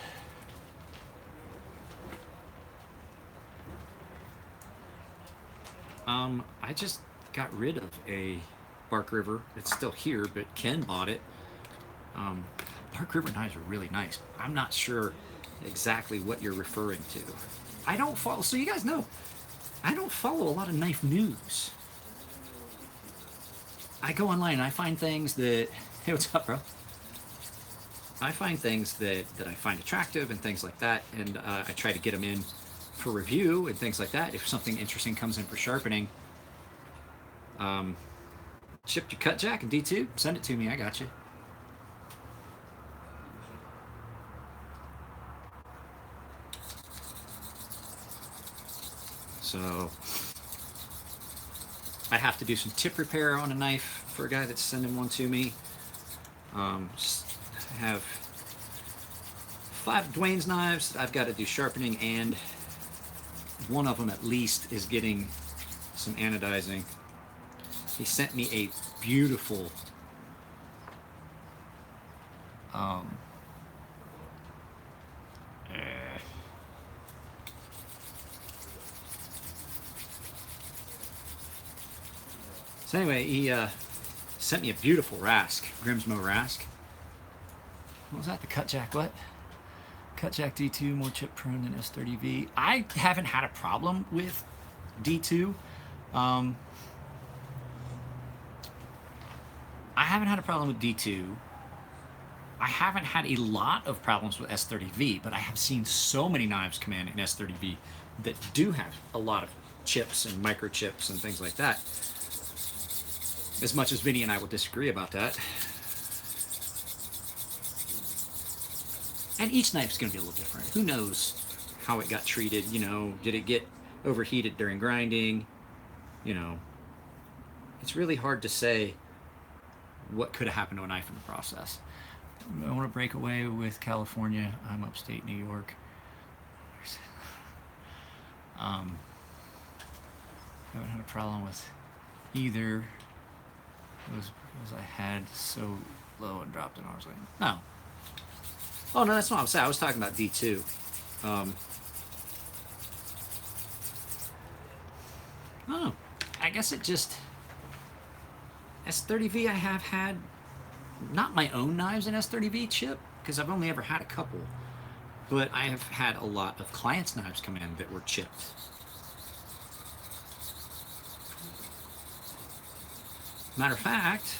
I just got rid of a Bark River. It's still here, but Ken bought it. Bark River knives are really nice. I'm not sure exactly what you're referring to. I don't follow, so you guys know, I don't follow a lot of knife news. I go online and I find things that, hey, what's up, bro? I find things that I find attractive and things like that, and I try to get them in for review and things like that. If something interesting comes in for sharpening, shipped your cut jack and D2, send it to me, I got you. So I have to do some tip repair on a knife for a guy that's sending one to me. Just have 5 Dwayne's knives. I've got to do sharpening, and one of them at least is getting some anodizing. He sent me a beautiful so anyway, he sent me a beautiful Rask, Grimsmo Rask. What was that? The Cut Jack what? Cut Jack D2, more chip prone than S30V. I haven't had a problem with D2. I haven't had a problem with D2. I haven't had a lot of problems with S30V, but I have seen so many knives come in S30V that do have a lot of chips and microchips and things like that. As much as Vinny and I will disagree about that. And each knife's going to be a little different. Who knows how it got treated? You know, did it get overheated during grinding? You know, it's really hard to say what could have happened to a knife in the process. I want to break away with California. I'm upstate New York. I haven't had a problem with either. It was I had so low and dropped, and I was like, no. Oh no, that's not what I'm saying. I was talking about D2. Oh, I guess it just S30V. I have had not my own knives in S30V chip because I've only ever had a couple, but I have had a lot of clients' knives come in that were chipped. Matter of fact,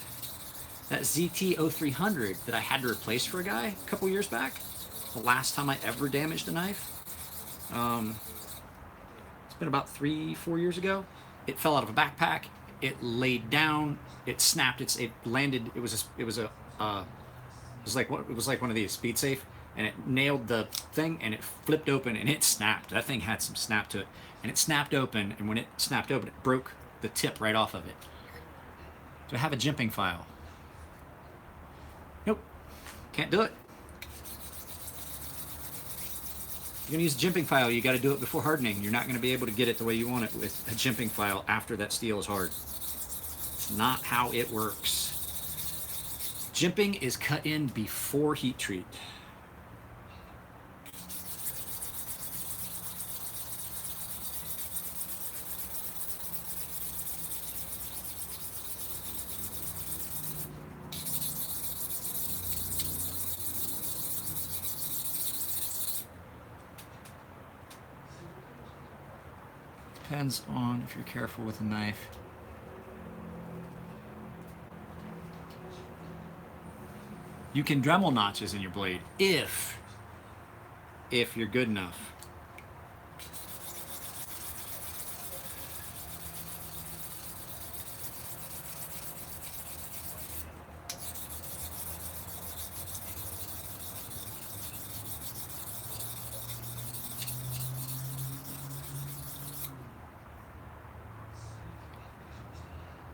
that ZT-0300 that I had to replace for a guy a couple years back, the last time I ever damaged a knife, it's been about 3-4 years ago. It fell out of a backpack. It laid down. It snapped. It landed. It was like one of these speed safe, and it nailed the thing, and it flipped open, and it snapped. That thing had some snap to it, and it snapped open. And when it snapped open, it broke the tip right off of it. Do I have a jimping file? Nope. Can't do it. If you're going to use a jimping file, you got to do it before hardening. You're not going to be able to get it the way you want it with a jimping file after that steel is hard. It's not how it works. Jimping is cut in before heat treat. Depends on if you're careful with a knife. You can Dremel notches in your blade if you're good enough.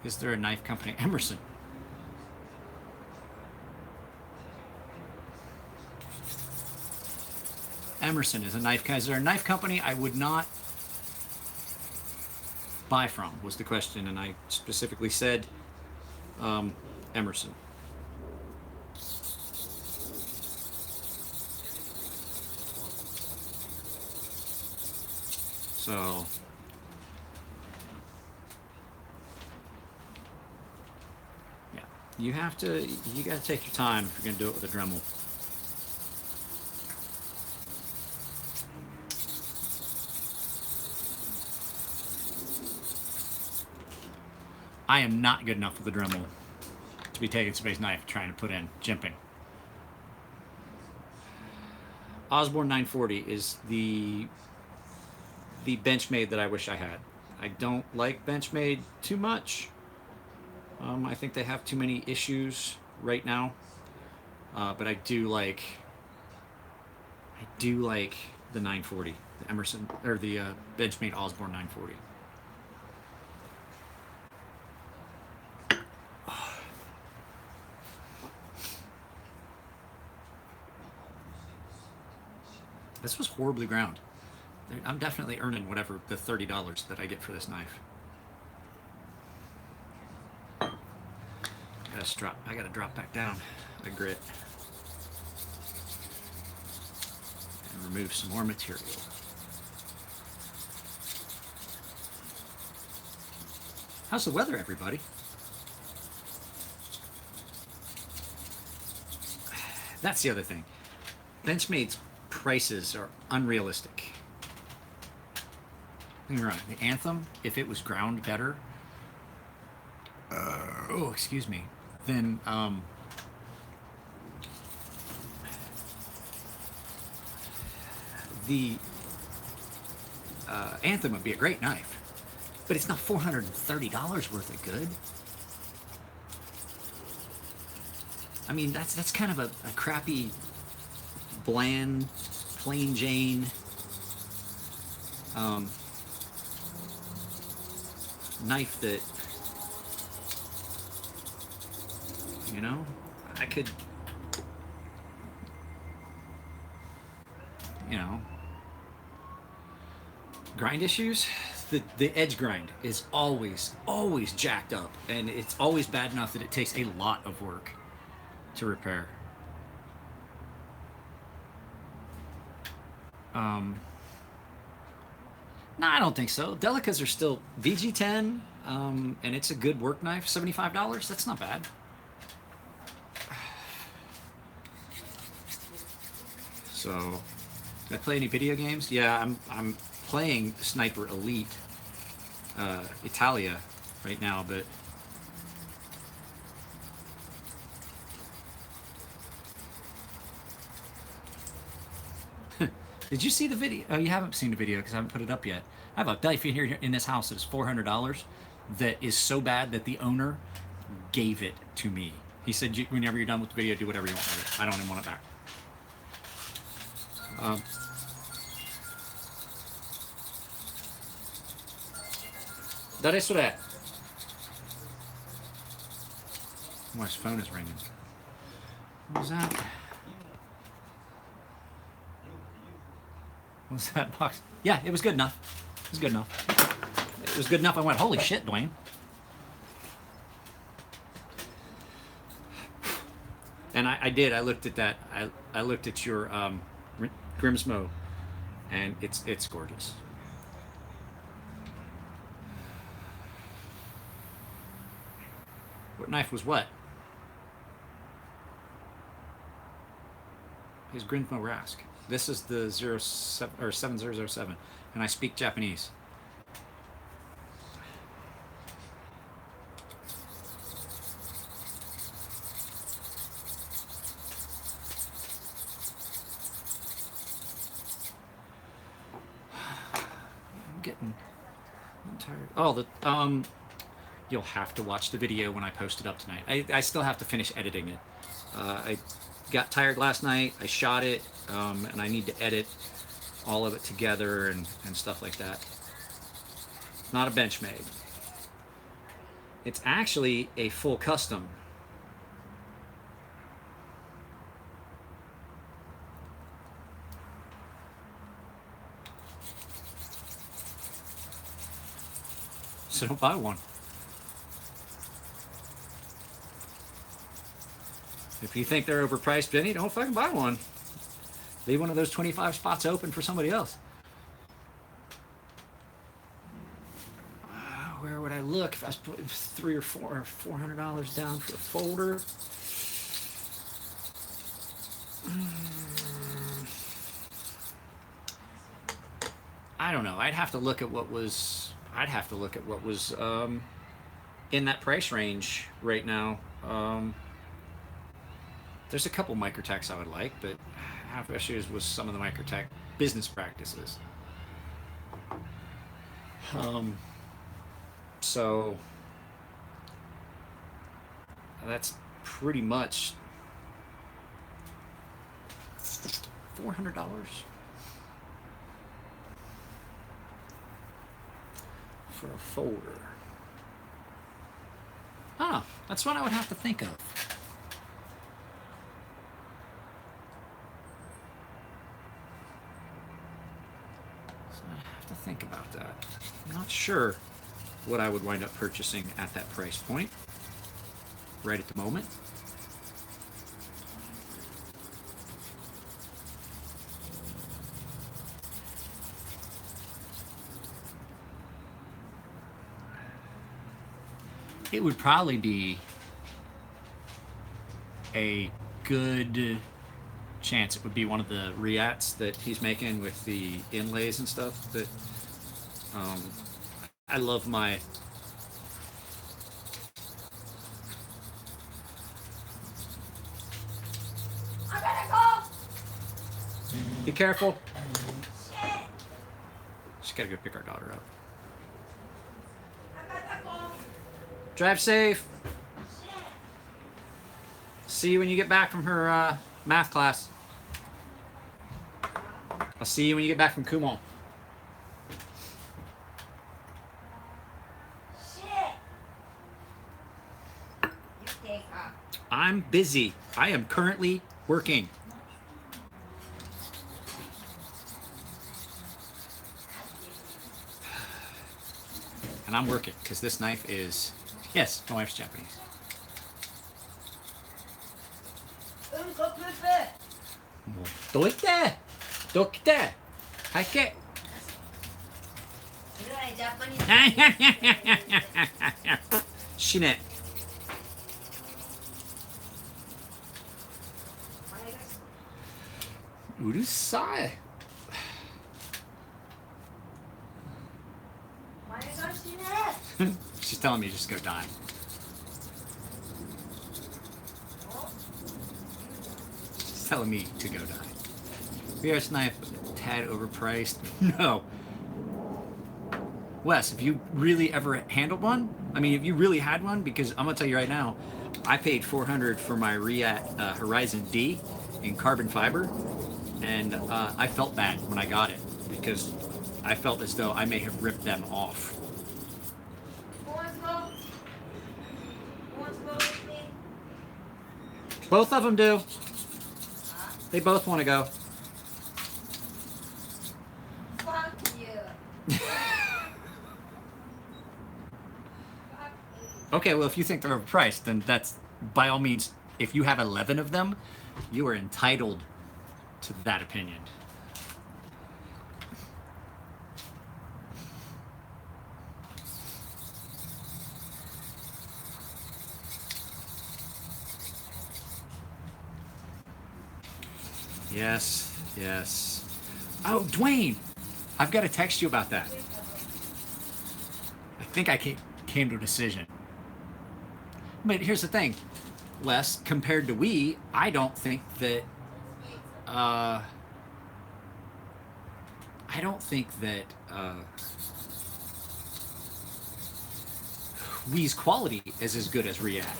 Is there a knife company? Emerson. Emerson is a knife. Is there a knife company I would not buy from? Was the question, and I specifically said Emerson. So yeah, you got to take your time if you're going to do it with a Dremel. I am not good enough with a Dremel to be taking somebody's knife trying to put in jimping. Osborne 940 is the Benchmade that I wish I had. I don't like Benchmade too much. I think they have too many issues right now. But I do like the 940, the Emerson, or the Benchmade Osborne 940. This was horribly ground. I'm definitely earning whatever the $30 that I get for this knife. I gotta drop back down the grit and remove some more material. How's the weather, everybody? That's the other thing. Benchmade's prices are unrealistic. Don't get me wrong, the Anthem, if it was ground better, excuse me, then the Anthem would be a great knife, but it's not $430 worth of good. I mean, that's kind of a crappy bland, plain Jane knife that, you know, I could, you know, grind issues. The edge grind is always jacked up, and it's always bad enough that it takes a lot of work to repair. No, I don't think so. Delicas are still VG10, and it's a good work knife. $75. That's not bad. So, did I play any video games? Yeah, I'm playing Sniper Elite Italia right now, but did you see the video? Oh, you haven't seen the video because I haven't put it up yet. I have a knife in here in this house that is $400 that is so bad that the owner gave it to me. He said, whenever you're done with the video, do whatever you want with it. I don't even want it back. That is that. My phone is ringing. What was that? What was that box? Yeah, it was good enough. It was good enough. It was good enough. I went, holy shit, Dwayne. And I did. I looked at that. I looked at your Grimsmo, and it's gorgeous. What knife was what? His Grimsmo Rask. This is the 7007, and I speak Japanese. I'm tired. Oh, you'll have to watch the video when I post it up tonight. I still have to finish editing it. I got tired last night. I shot it, and I need to edit all of it together and stuff like that. Not a Benchmade. It's actually a full custom. So don't buy one. If you think they're overpriced, Benny, don't fucking buy one. Leave one of those 25 spots open for somebody else. Where would I look if I was putting $300 or $400 down for a folder? I don't know. I'd have to look at what was. I'd have to look at what was in that price range right now. There's a couple Microtechs I would like, but I have issues with some of the Microtech business practices. So that's pretty much $400 for a folder. Ah, that's what I would have to think of. Think about that. I'm not sure what I would wind up purchasing at that price point right at the moment. It would probably be a good chance it would be one of the Riats that he's making with the inlays and stuff. That I love my I'm gonna go. Be careful. Shit. Just gotta go pick our daughter up. Drive safe. Shit. See you when you get back from her math class. I'll see you when you get back from Kumon. I'm busy. I am currently working. And I'm working because this knife is, yes, my wife's Japanese. Doite! Dokite! Haike! Shine. Urusai. She's telling me to just go die. She's telling me to go die. VRS knife, a tad overpriced. No. Wes, have you really ever handled one? I mean, have you really had one? Because I'm gonna tell you right now, I paid $400 for my Reat Horizon D in carbon fiber, and I felt bad when I got it because I felt as though I may have ripped them off. Both of them do. They both want to go. Fuck you. Okay, well, if you think they're overpriced, then that's, by all means, if you have 11 of them, you are entitled to that opinion. Yes, yes. Oh, Dwayne, I've got to text you about that. I think I came to a decision. But here's the thing, Les, compared to we, I don't think that Wee's quality is as good as React.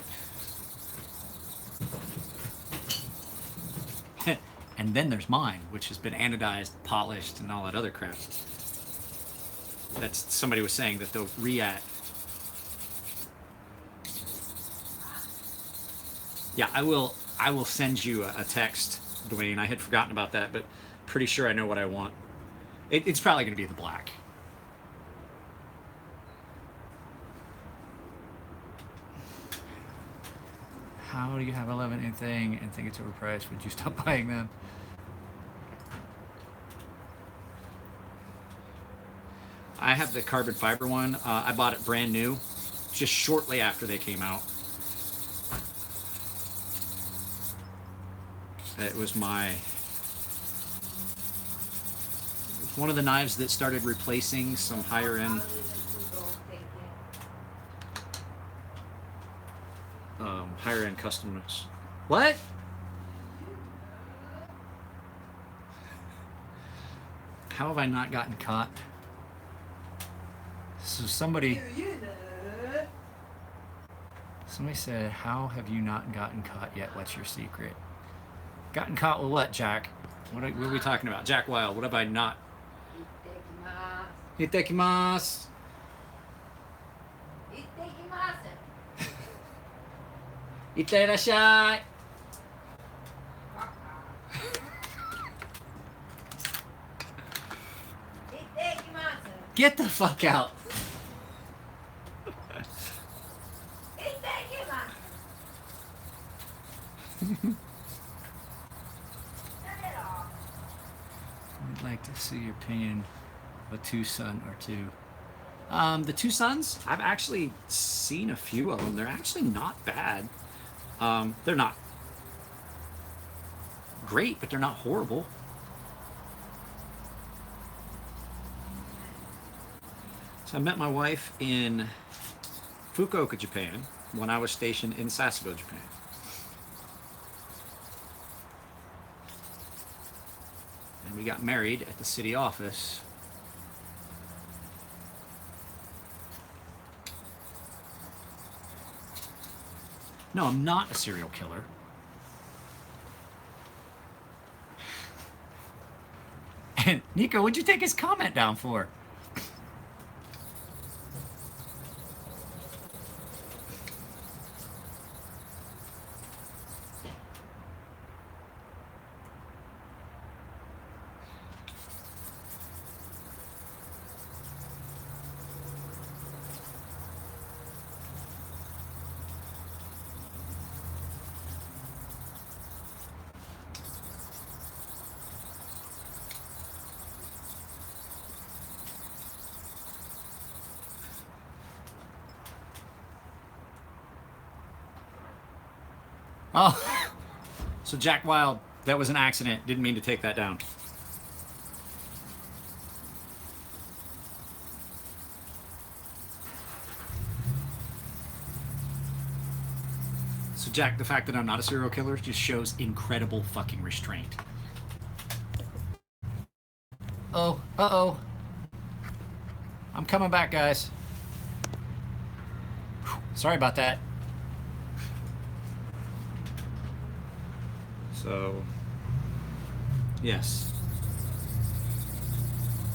And then there's mine, which has been anodized, polished, and all that other crap. That's, somebody was saying that the React. Yeah, I will send you a text, Dwayne. I had forgotten about that, but pretty sure I know what I want. It's probably going to be the black. How do you have 11 anything and think it's overpriced? Would you stop buying them? I have the carbon fiber one. I bought it brand new, just shortly after they came out. It was one of the knives that started replacing some higher end customers. What? How have I not gotten caught? So somebody said, how have you not gotten caught yet? What's your secret? Gotten caught with what, Jack? What are we talking about? Jack Wild, what have I not? Itadakimasu. Itadairashai. Get the fuck out. I'd like to see your opinion of a Tucson or two. The Tucsons, I've actually seen a few of them. They're actually not bad. They're not great, but they're not horrible. So I met my wife in Fukuoka, Japan, when I was stationed in Sasebo, Japan. And we got married at the city office. No, I'm not a serial killer. And Nico, what'd you take his comment down for? Oh, so Jack Wild, that was an accident. Didn't mean to take that down. So Jack, the fact that I'm not a serial killer just shows incredible fucking restraint. Oh, uh-oh. I'm coming back, guys. Sorry about that. So, yes.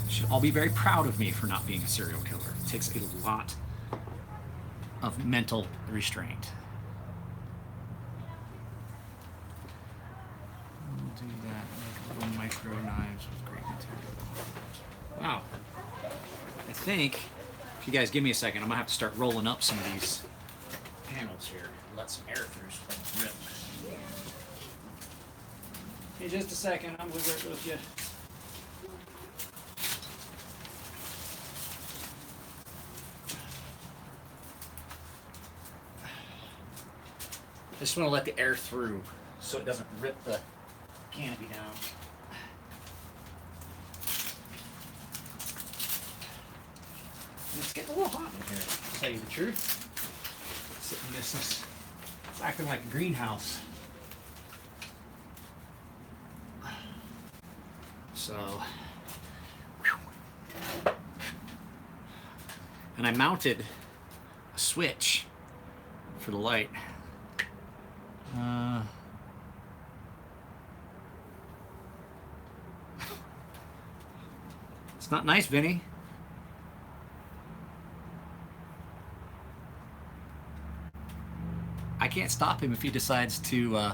You should all be very proud of me for not being a serial killer. It takes a lot of mental restraint. We'll do that. Make little micro knives with great material. Wow. I think, if you guys give me a second, I'm going to have to start rolling up some of these panels here. Let some air through so they rip. Hey, just a second, I'm going to work with you. I just want to let the air through so it doesn't rip the canopy down. And it's getting a little hot in here, to tell you the truth. Sitting in this, it's acting like a greenhouse. So, and I mounted a switch for the light. It's not nice, Vinny. I can't stop him if he decides to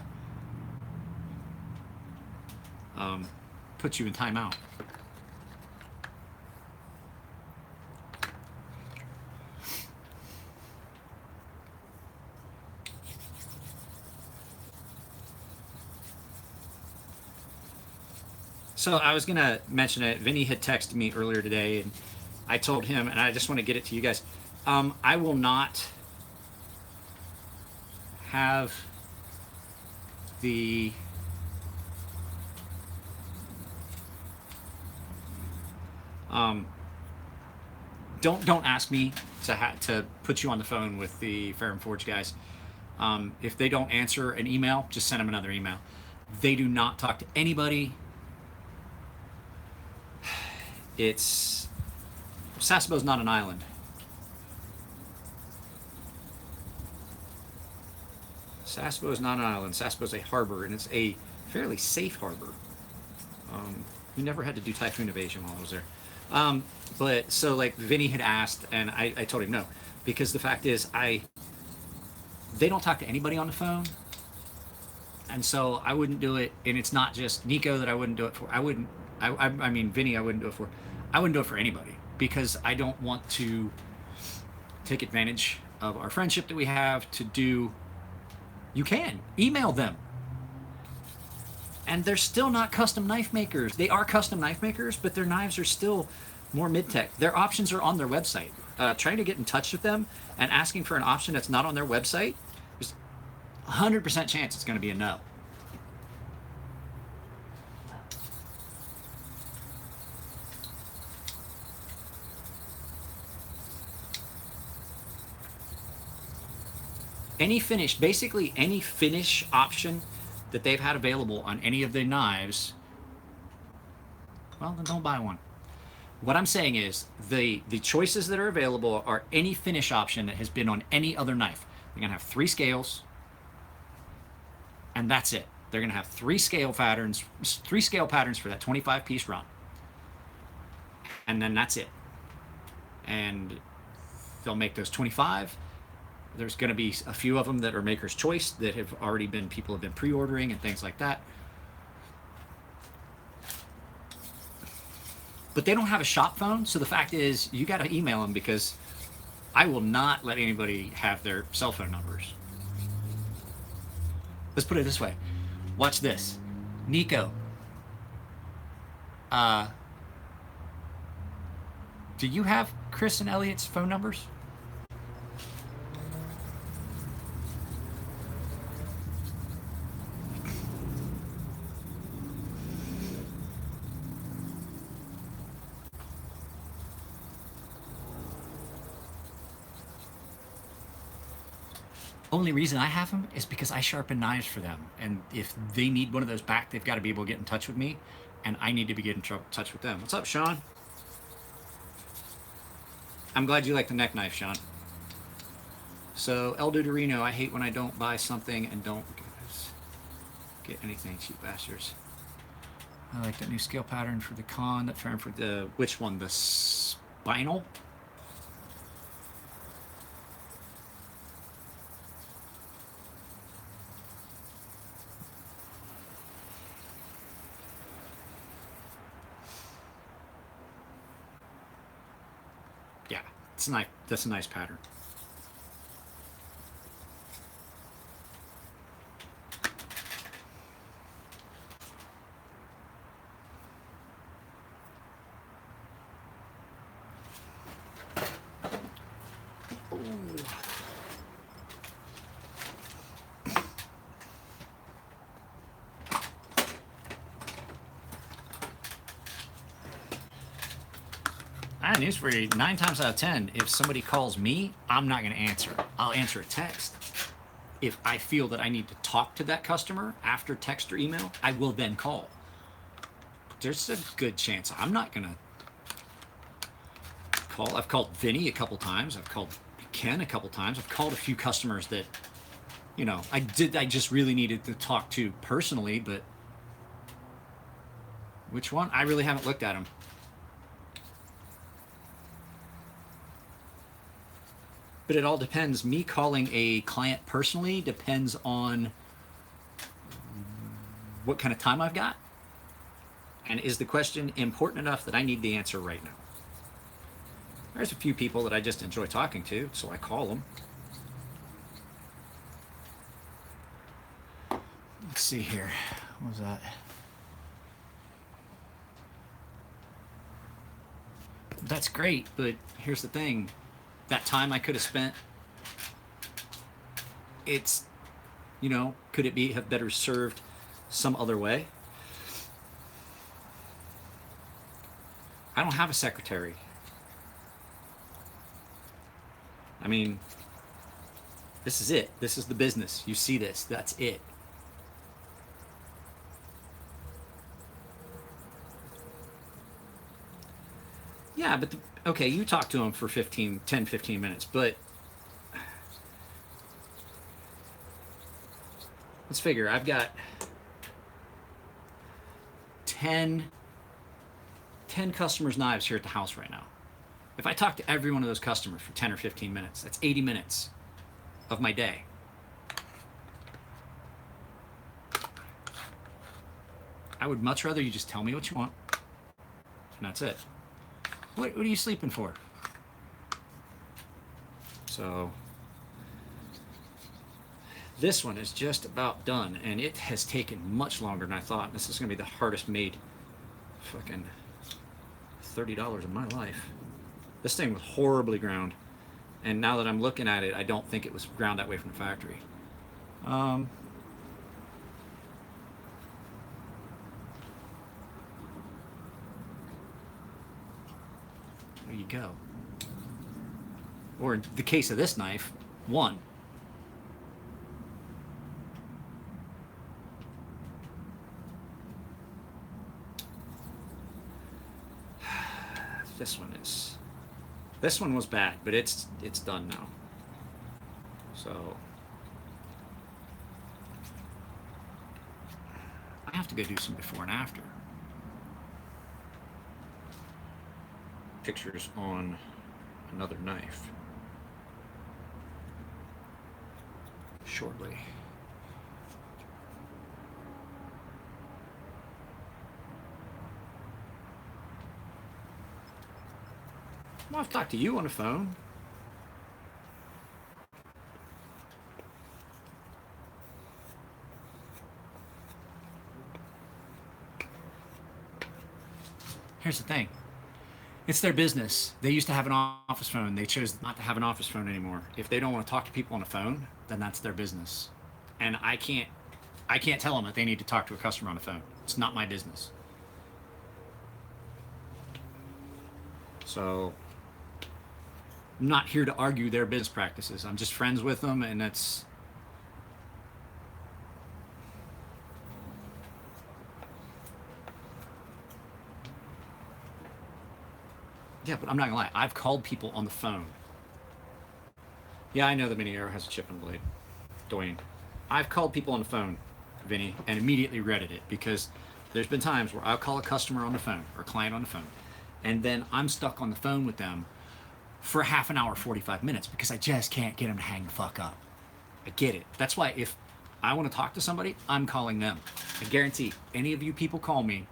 put you in timeout. So I was gonna mention it. Vinny had texted me earlier today, and I told him, and I just want to get it to you guys. I will not have the don't ask me to put you on the phone with the Fair and Forge guys. If they don't answer an email, just send them another email. They do not talk to anybody. Sasebo's not an island. Sasebo is not an island. Sasebo is a harbor, and it's a fairly safe harbor. We never had to do typhoon evasion while I was there. But so like Vinny had asked, and I told him no, because the fact is they don't talk to anybody on the phone, and so I wouldn't do it. And it's not just Nico that I wouldn't do it for. I mean Vinny, I wouldn't do it for. I wouldn't do it for anybody because I don't want to take advantage of our friendship that we have to do. You can email them. And they're still not custom knife makers. They are custom knife makers, but their knives are still more mid-tech. Their options are on their website. Trying to get in touch with them and asking for an option that's not on their website, there's 100% chance it's going to be a no. Any finish, basically any finish option that they've had available on any of their knives, well, then don't buy one. What I'm saying is the choices that are available are any finish option that has been on any other knife. They're gonna have 3 scales, and that's it. They're gonna have 3 scale patterns for that 25-piece run. and then that's it. And they'll make those 25. There's going to be a few of them that are maker's choice that have already been, people have been pre-ordering and things like that. But they don't have a shop phone, so the fact is you got to email them, because I will not let anybody have their cell phone numbers. Let's put it this way. Watch this. Nico. Do you have Chris and Elliot's phone numbers? Only reason I have them is because I sharpen knives for them. And if they need one of those back, they've got to be able to get in touch with me. And I need to be getting in touch with them. What's up, Sean? I'm glad you like the neck knife, Sean. So, El Dorino, I hate when I don't buy something and don't get anything, cheap bastards. I like that new scale pattern for the con, that firm for the, which one? The spinal? Yeah, it's nice. That's a nice pattern. I have news for you. 9 times out of 10, if somebody calls me, I'm not going to answer. I'll answer a text. If I feel that I need to talk to that customer after text or email, I will then call. There's a good chance I'm not going to call. I've called Vinny a couple times. I've called Ken a couple times. I've called a few customers that, you know, I just really needed to talk to personally, but which one? I really haven't looked at them. But it all depends. Me calling a client personally depends on what kind of time I've got. And is the question important enough that I need the answer right now? There's a few people that I just enjoy talking to, so I call them. Let's see here. What was that? That's great, but here's the thing. That time I could have spent, it's, you know, could it be have better served some other way? I don't have a secretary. I mean, this is it. This is the business. You see this. That's it. Yeah, but okay, you talk to him for 10, 15 minutes, but let's figure. I've got 10 customers' knives here at the house right now. If I talk to every one of those customers for 10 or 15 minutes, that's 80 minutes of my day. I would much rather you just tell me what you want, and that's it. What are you sleeping for? So this one is just about done, and it has taken much longer than I thought. This is going to be the hardest made fucking $30 of my life. This thing was horribly ground, and now that I'm looking at it, I don't think it was ground that way from the factory. There you go. Or in the case of this knife, 1. This one was bad, but it's done now. So I have to go do some before and after. pictures on another knife shortly. Well, I've talked to you on the phone. Here's the thing. It's their business. They used to have an office phone. They chose not to have an office phone anymore. If they don't want to talk to people on the phone, then that's their business. And I can't tell them that they need to talk to a customer on the phone. It's not my business. So I'm not here to argue their business practices. I'm just friends with them, and that's... Yeah, but I'm not gonna lie. I've called people on the phone. Yeah, I know the Mini Arrow has a chip and blade. Dwayne. I've called people on the phone, Vinny, and immediately regretted it, because there's been times where I'll call a customer on the phone or a client on the phone, and then I'm stuck on the phone with them for half an hour, 45 minutes, because I just can't get them to hang the fuck up. I get it. That's why if I want to talk to somebody, I'm calling them. I guarantee any of you people call me,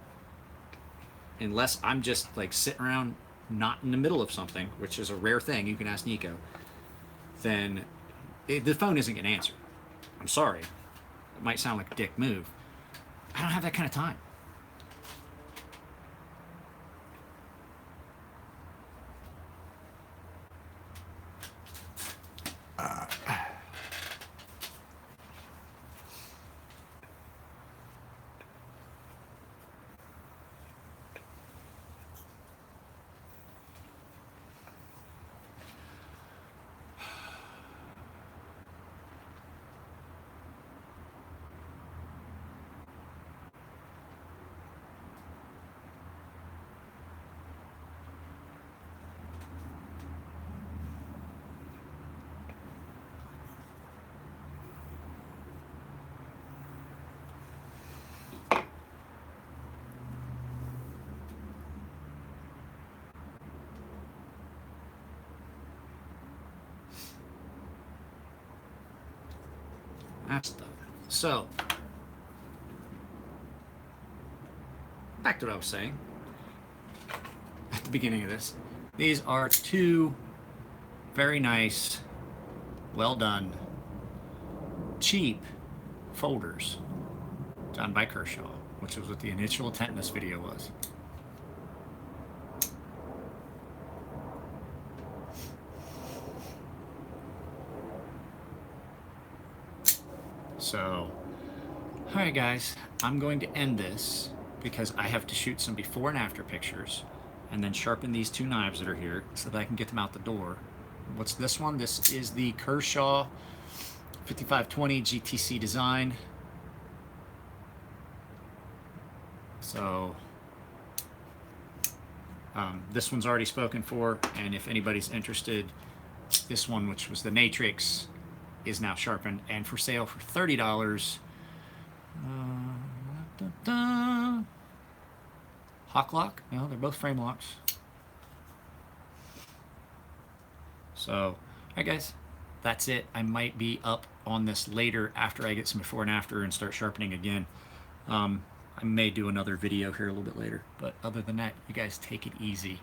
unless I'm just like sitting around not in the middle of something, which is a rare thing, you can ask Nico, then the phone isn't going to answer. I'm sorry. It might sound like a dick move. I don't have that kind of time. That's done. So, back to what I was saying at the beginning of this. These are two very nice, well done, cheap folders done by Kershaw, which was what the initial intent in this video was. So, alright guys, I'm going to end this because I have to shoot some before and after pictures and then sharpen these two knives that are here so that I can get them out the door. What's this one? This is the Kershaw 5520 GTC design. So, this one's already spoken for, and if anybody's interested, this one, which was the Natrix, is now sharpened and for sale for $30. Hawk lock? No, they're both frame locks. So, alright guys, that's it. I might be up on this later after I get some before and after and start sharpening again. I may do another video here a little bit later, but other than that, you guys take it easy.